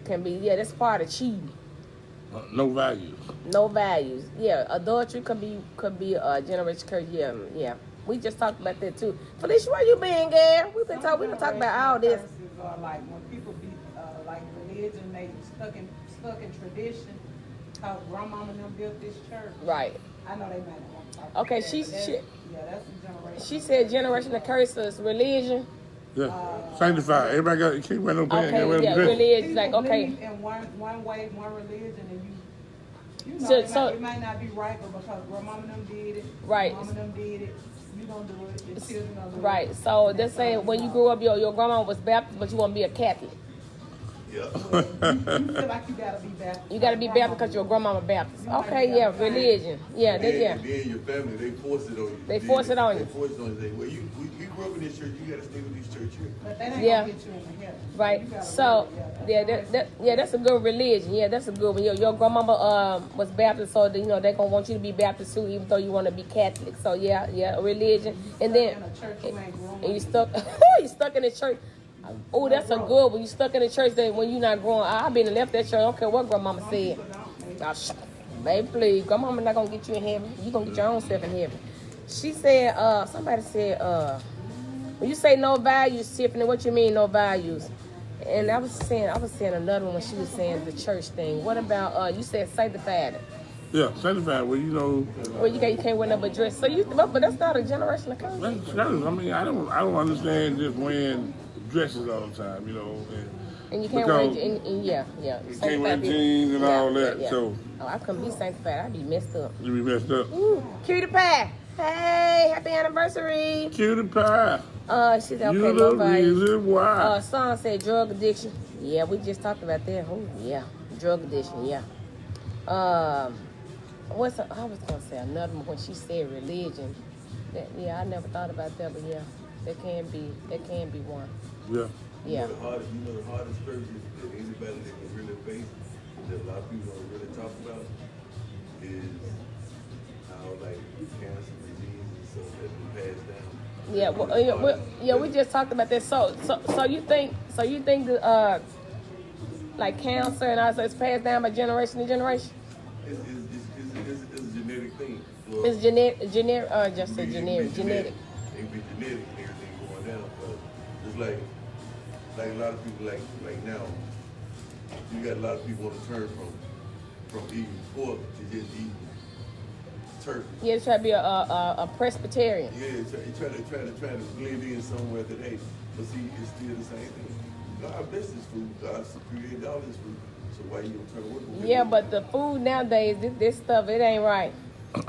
can be. Yeah, that's part of cheating. no values. No values. Yeah, adultery could be a generation curse. Yeah. We just talked about that too. Felicia, where you been, girl? We been talking about all this. Like when people be like religion, they stuck in tradition. How grandmama and them built this church. Right. I know they might not want to talk Okay, about yeah, that's a generation. She said generation of curses, religion. Yeah, sanctified. Everybody got. You can't wear no pants. Okay, yeah, religion. Like okay. In one way, one religion, and you know, So it might not be right, but because grandmama and them did it, right. mama and them did it, you don't do it. Your children don't do it. Right. So they're saying when you grew up, your grandma was Baptist, but you want to be a Catholic. Yeah. You feel like you gotta be Baptist. You gotta be Baptist because your grandmama Baptist. Okay, yeah, religion. Yeah, And then your family, they force it on you. They force it on you. They force it on you. They say, well, you grew up in this church, you gotta stay with this church here. But that ain't Yeah. gonna get you in the heaven. Right. You gotta So really, that's a good religion. Yeah, that's a good one. Your grandmama was Baptist, so they gonna want you to be Baptist too, even though you want to be Catholic. So yeah, religion. And then in a church you ain't growing. and you stuck in the church. Oh, that's a good one. You stuck in the church that when you not growing. I've been and left that church. I don't care what grandmama said. Oh, baby, please, grandmama not gonna get you in heaven. You gonna get your own self in heaven. She said, somebody said, when you say no values, Tiffany, what you mean no values? And I was saying another one when she was saying the church thing. What about you said sanctified? Yeah, sanctified. Well, Well, you can't wear no but dress. So but that's not a generational curse. that's, I mean, I don't understand just wearing dresses all the time. And And you can't wear, Because yeah. you can't wear jeans and all that. Yeah. So Oh, I couldn't be sanctified. I'd be messed up. you be messed up. Ooh, cutie pie. Hey, happy anniversary. Cutie pie. She said, okay, You no the value. reason why. Song said drug addiction. Yeah, we just talked about that. Oh, yeah. Drug addiction, yeah. I was gonna say another one when she said religion. Yeah, I never thought about that, but yeah, that can be one. Yeah. Yeah. The hardest scourges that anybody that can really face, that a lot of people don't really talk about, is how like cancer, disease, and stuff that been passed down. Yeah, we just talked about that. So you think that like cancer and all that is passed down by generation to generation? It's a genetic thing. Well, It's generic, just say it generic, can be genetic. It can be genetic and everything going down. But it's like a lot of people like now, you got a lot of people want to turn from eating pork to just eating turkey. Yeah, try to be a Presbyterian. Yeah, try to blend in somewhere today. But see, it's still the same thing. God bless this food. God created all this food. So why you gonna turn away from it? Yeah, but the food nowadays, this stuff, it ain't right.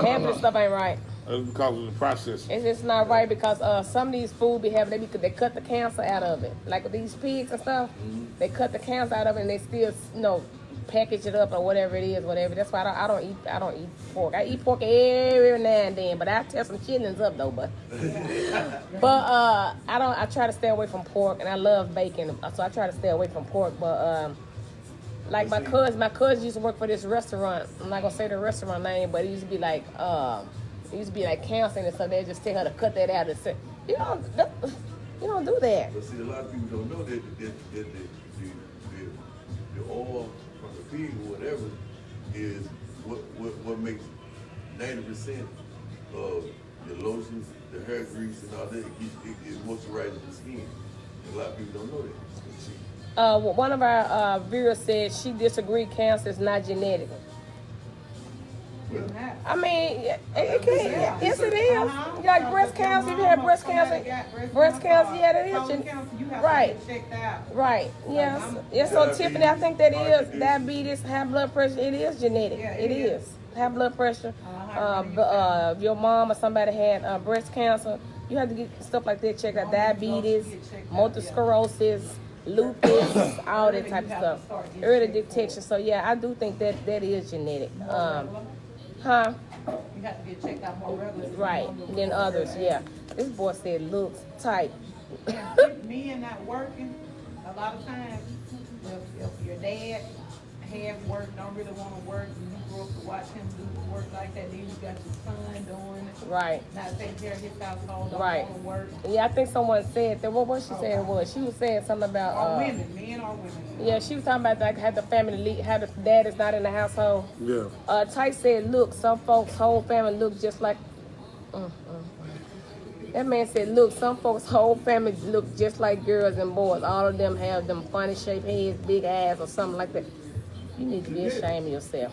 Half of the stuff ain't right. That's because of the process. It's just not right because some of these food they they cut the cancer out of it. Like with these pigs and stuff, they cut the cancer out of it and they still, package it up or whatever it is, whatever. That's why I don't eat pork. I eat pork every now and then, but I tear some chitlins up though. But I try to stay away from pork, and I love bacon, so I try to stay away from pork. But like my cousin used to work for this restaurant. I'm not gonna say the restaurant name, but it used to be like counseling and stuff. They just tell her to cut that out and say, you don't do that. But see, a lot of people don't know that the oil from the pig or whatever is what makes 90% of the lotions, the hair grease, and all that. It moisturizes the skin. And a lot of people don't know that. One of our viewers said she disagreed cancer is not genetic. I mean, it can. Yes, it is. Like breast cancer, if you have breast cancer, yeah, that is genetic. Right. Right. Yes. Yes. So Tiffany, I think that is diabetes, high blood pressure. It is genetic. It is high blood pressure. If your mom or somebody had breast cancer, you have to get stuff like that checked out. Diabetes, multiple sclerosis, lupus, all that type of stuff. Early detection. So yeah, I do think that is genetic. You have to get checked out more regularly. Right, than others, yeah. This boy said looks tight. Men not working, a lot of times, if your dad have work, don't really want to work, and you grew up to watch him do work like that, then you got your son doing it. Right. Not taking care of his household, don't Right. want to work. Yeah, I think someone said that. What she said was, she was saying something about... Or women, men or women. Yeah, she was talking about like how the family lead, how the dad is not in the household. Yeah. Tyke said, look, some folks' whole family look just like... That man said, look, some folks' whole family look just like girls and boys. All of them have them funny shaped heads, big eyes, or something like that. You need to be ashamed of yourself.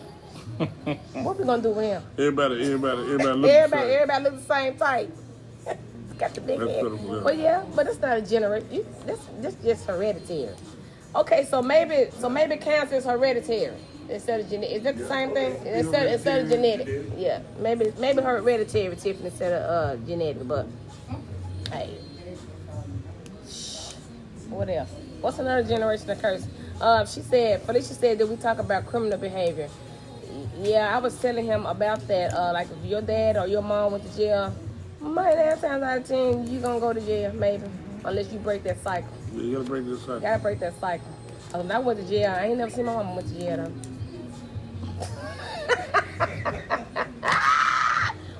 What we gonna do with him? Everybody look look the same type. Got the big That's head. pitiful, yeah. But yeah, but it's not a generation. This just hereditary. Okay, so maybe cancer is hereditary instead of genetic. Is that the same thing? Instead of genetic. Yeah, maybe hereditary, Tiffany, instead of genetic. But hey, what else? What's another generation of curse? Felicia said that we talk about criminal behavior. Yeah, I was telling him about that. Like if your dad or your mom went to jail, 9 times out of 10 you gonna go to jail, maybe, unless you break that cycle. Yeah, you gotta break this cycle. Gotta break that cycle. When I went to jail, I ain't never seen my mama went to jail though.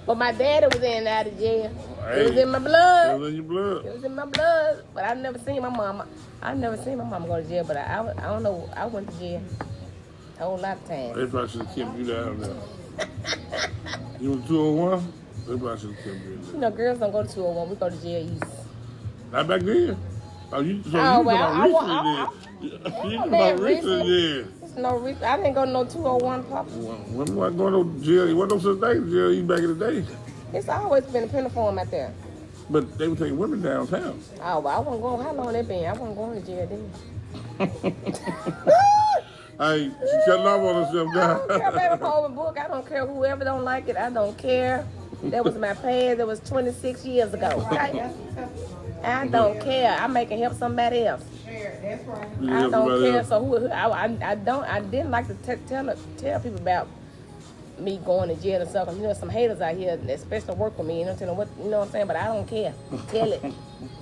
But my daddy was in and out of jail. It was in my blood. It was in your blood. It was in my blood. But I've never seen my mama. I've never seen my mama go to jail, but I don't know. I went to jail a whole lot of times. They probably should have kept you down there. You was 201? They probably should have kept you in there. You know, girls don't go to 201. We go to jail east. Not back then. Oh, you well, You talking about recently, There's no reason. I didn't go to no 201, Papa. Women wasn't going to jail. There wasn't no such thing as jail even back in the day. It's always been a penniform out there. But they were taking women downtown. Oh, well, I wasn't going. How long they been? I wasn't going to jail then. Hey, she shutting off on herself I don't care, now. baby, for open book. I don't care whoever don't like it. I don't care. That was my past. That was 26 years ago. Right, Okay? that's a testimony. I don't care. I make it help somebody else. Share it, that's right. You I help don't somebody care. else. So I didn't like to tell people about me going to jail and stuff. 'Cause, you know, some haters out here, especially work with me. You know, tell them what, you know what I'm saying. But I don't care. Tell it.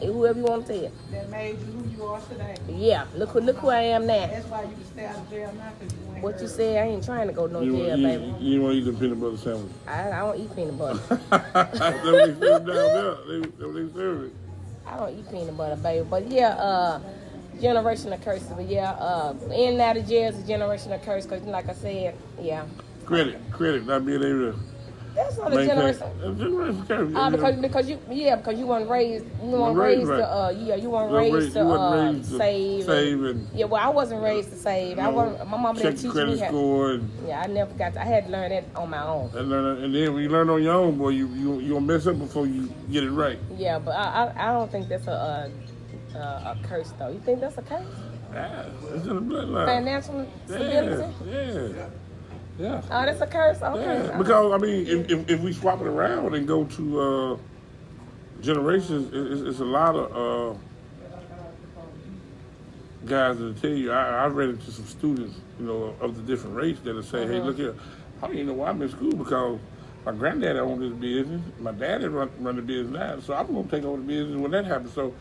Whoever you want to tell. That made you who you are today. Yeah. Look who I am now. That's why you can stay out of jail now, because you ain't What you hurt. say? I ain't trying to go to no You jail, want baby. you want to eat the peanut butter sandwich? I don't eat peanut butter. That's what they serve down there. That's what they serve it. I don't eat peanut butter, baby. But yeah, generational curses. But yeah, in and out of jail is a generational curse. Cause like I said, yeah, Credit, not being able to that's not a maintain. generation. That's generation curse. Because you weren't raised. You weren't raised raised to right. you weren't You raised wasn't to raised to save. save and- yeah, well, I wasn't raised to save. I wasn't. My mama check didn't your teach credit me how. score and, Yeah, I never got. I had to learn that on my own. and then when you learn on your own, boy, you gonna mess up before you get it right. Yeah, but I don't think that's a curse though. You think that's a curse? Yeah, it's in the bloodline. Financial stability? Yeah. Oh, that's a curse? Okay. Yeah, because I mean, if we swap it around and go to generations, it's a lot of guys that'll tell you. I read into some students, you know, of the different race that'll say, "Hey, look here, I don't even know why I'm in school because my granddaddy owned this business, my daddy run the business now, so I'm gonna take over the business when that happens." So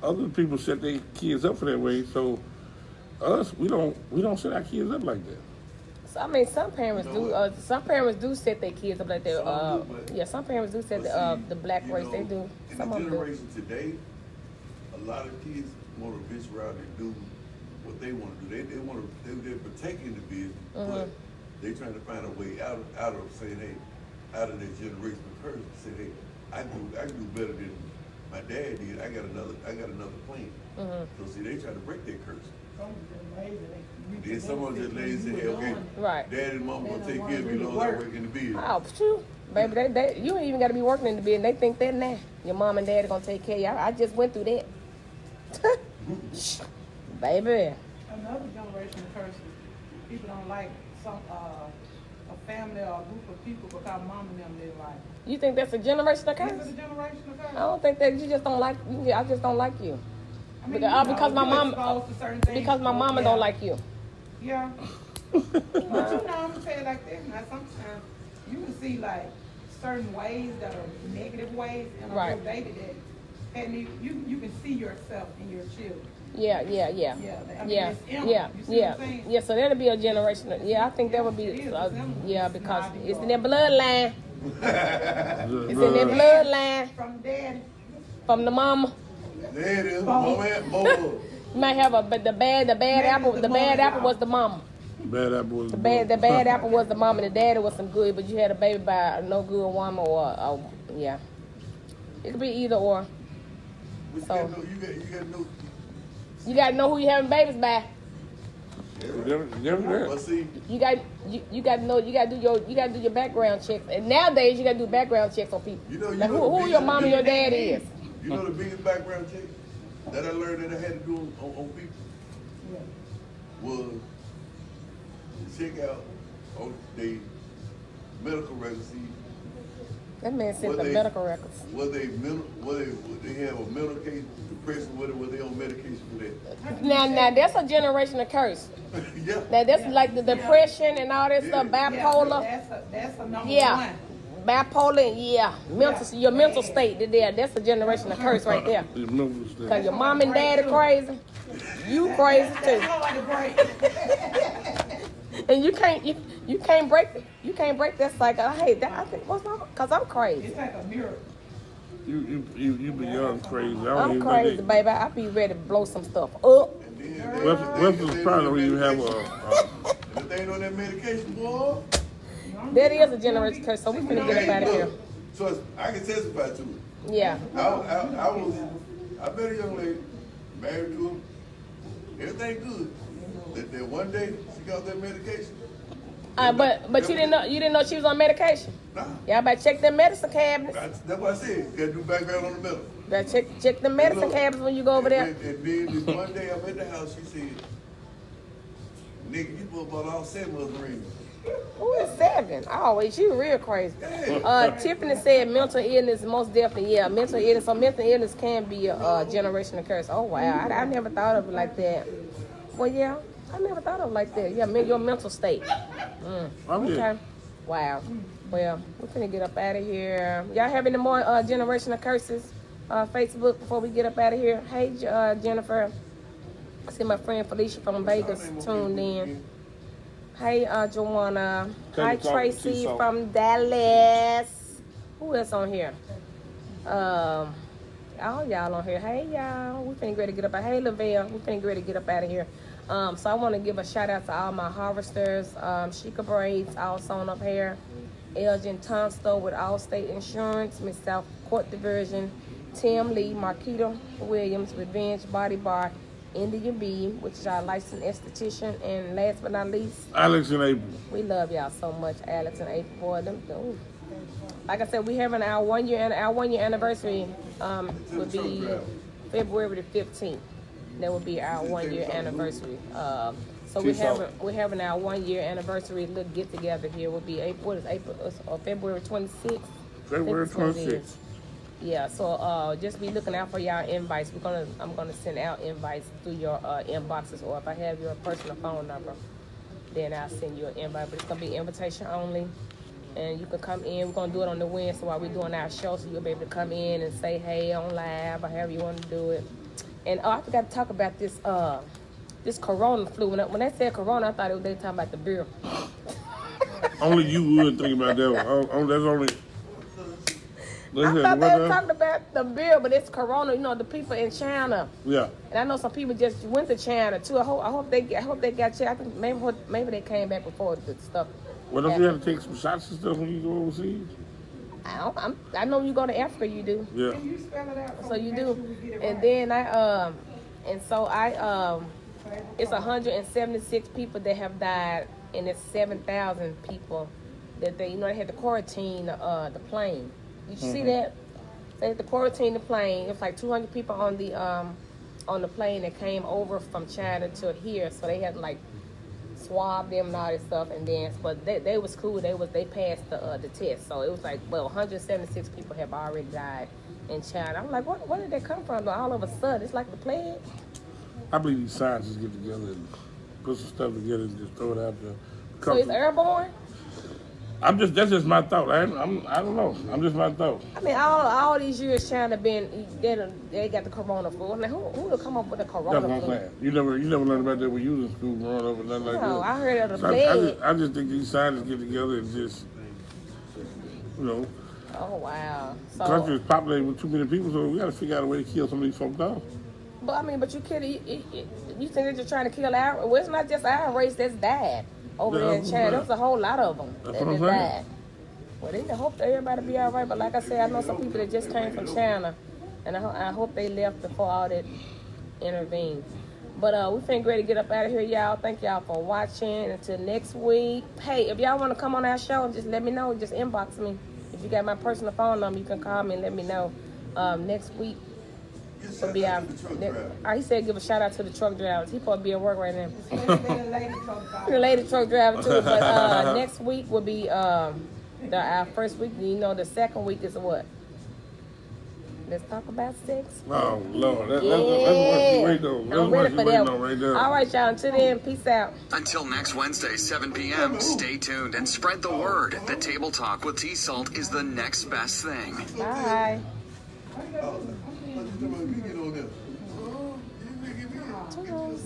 other people set their kids up for that way. So us, we don't set our kids up like that. So, I mean, some parents do. Some parents do set their kids up like that. Some do, but- Yeah, some parents do set the black race. They do. In Some the of them do. generation today, a lot of kids want to venture out and do what they want to do. They're partaking in the business, but they're trying to find a way out of saying, hey, out of their generational curse. Say, hey, I can do better than my dad did. I got another plan. So see, they try to break their curse. Then someone just lazy say, hey, okay, Right. dad and mom gonna take care of me as long as I work in the business. Oh, shoot. Baby, you ain't even got to be working in the business. They think that now. Your mom and dad are going to take care of you. I just went through that. Baby. Another generation curse, people don't like a family or a group of people because mom and them didn't like. You think that's a generational This curse? is a generational curse. I don't think that you just don't like. I just don't like you. I mean, Because my you're mom. exposed to certain things. Because my mama Yeah. don't like you. Yeah. But you know, I'm gonna say it like this. Now, sometimes you can see like certain ways that are negative ways in a Right. little baby that, and you can see yourself in your children. Yeah. Yeah, I mean, Yeah, it's in them. yeah, You see yeah, what I'm saying? yeah. So that'll be a generational. Yeah, I think that would be. It is, it's in them. Yeah, It's because not it's in yours. their bloodline. It's in their bloodline From daddy. from the mama. There it is, mama and mama. You might have but the bad apple. The bad apple was the mama. Bad apple was The bad apple was the mama. The daddy was some good, but you had a baby by a no good woman or yeah. It could be either or. But So- you gotta know. You gotta know who you having babies by. But see, You got to know. You gotta do your background checks. And nowadays you gotta do background checks on people. You know Like the who biggest- your mom and your dad is. you know the biggest background check that I learned that I had to do on people was to check out on the medical records. See, That man sent the Well, medical records. Whether they have a mental case, depression, whether they on medication for that. Now that's a generational curse. Yeah. Now that's like the depression and all that stuff, bipolar. That's a number Yeah. one. Bipolar, yeah. Your mental state, that's a generational curse right there. Cause your mom and dad are crazy. You crazy That's too. hard to break. And you can't break that cycle. I hate that. I think cause I'm crazy. It's like a mirror. You beyond crazy. I don't I'm even crazy, think baby. I be ready to blow some stuff up. Western's probably when you have If they ain't on that medication, boy. That is a generational curse, so we finna get up out of here. So I can testify to it. Yeah. I met a young lady, married to him, everything good. That one day she got that medication. But you didn't know she was on medication. Nah. Y'all better check that medicine cabinet. That's what I said. You gotta do background on the middle. Better check the medicine cabinets when you go over there. And then this one day I'm at the house, she said, nigga, you bought all 7 of those rings. Who is 7? Oh, she real crazy. Tiffany said mental illness, most definitely, yeah, mental illness. So mental illness can be a generational curse. Oh, wow. I never thought of it like that. Well, yeah, I never thought of it like that. Yeah, your mental state. Okay. Wow. Well, we're finna get up out of here. Y'all have any more generational curses? Facebook before we get up out of here. Hey, Jennifer. I see my friend Felicia from Vegas tuned in. Hey, Joanna. Hi, Tracy from Dallas. Who else on here? All y'all on here. Hey, y'all. We finna ready to get up out. Hey, Lavelle. We finna ready to get up out of here. So I want to give a shout out to all my harvesters. Sheikah Braids, all sewn up hair. Elgin Tunstall with Allstate Insurance. Miss South Court Diversion. Tim Lee, Marquita Williams, Revenge Body Bar. Indian B, which is our licensed esthetician, and last but not least, Alex and April. We love y'all so much, Alex and April. Boy, ooh. Like I said, we having our 1 year anniversary. Would be February the 15th. That would be our 1 year anniversary. So we're having our 1 year anniversary little get together here. Will be February 26th. February 26th. Yeah, so just be looking out for y'all invites. I'm gonna send out invites through your inboxes, or if I have your personal phone number, then I'll send you an invite. But it's gonna be invitation only, and you can come in. We're gonna do it on the Wednesday while we're doing our show, so you'll be able to come in and say hey on live or however you want to do it. And I forgot to talk about this this Corona flu. When they said Corona, I thought they were talking about the beer. Only you would think about that one. That's only. I thought they were talking about the beer, but it's Corona. You know, the people in China. Yeah. And I know some people just went to China too. I hope they got checked. I think maybe they came back before the stuff. Well, don't you have to take some shots and stuff when you go overseas? I know when you go to Africa, you do. Yeah. Can you spell it out? So you do. And then it's 176 people that have died, and it's 7,000 people that they had to quarantine the plane. Did you see that? They had to quarantine the plane. It was like 200 people on the plane that came over from China to here, so they had to like swab them and all this stuff. And then, but they was cool. They passed the test. So it was like 176 people have already died in China. I'm like, where did they come from? All of a sudden, it's like the plague. I believe these scientists get together and put some stuff together and just throw it out there. So it's airborne? That's just my thought. I don't know. I'm just my thought. I mean, all these years China they got the Corona flu. I mean, who would come up with the Corona flu? That's what I'm saying. You never learned about that when you was in school growing up or nothing like that. No, I heard of the plague. I just think these scientists get together and just, Oh wow. The country is populated with too many people, so we got to figure out a way to kill some of these folks off. But you kill you think they're just trying to kill our? Well, it's not just our race that's died over there in China. There's a whole lot of them that died. Well, they hope that everybody be all right. But like I said, I know some people that just came from China, and I hope they left before all that intervened. But we finna ready to get up out of here, y'all. Thank y'all for watching. Until next week. Hey, if y'all want to come on our show, just let me know. Just inbox me. If you got my personal phone number, you can call me and let me know. Next week will be our. He said give a shout out to the truck drivers. He probably be at work right now. The lady truck driver too. But next week will be our first week. The second week is what? Let's talk about sex. Oh, Lord. That's what right though. I'm ready for that one. Right there. All right, y'all. Until then, peace out. Until next Wednesday, 7 p.m., stay tuned and spread the word that Table Talk with T-Salt is the next best thing. Bye. Toodles.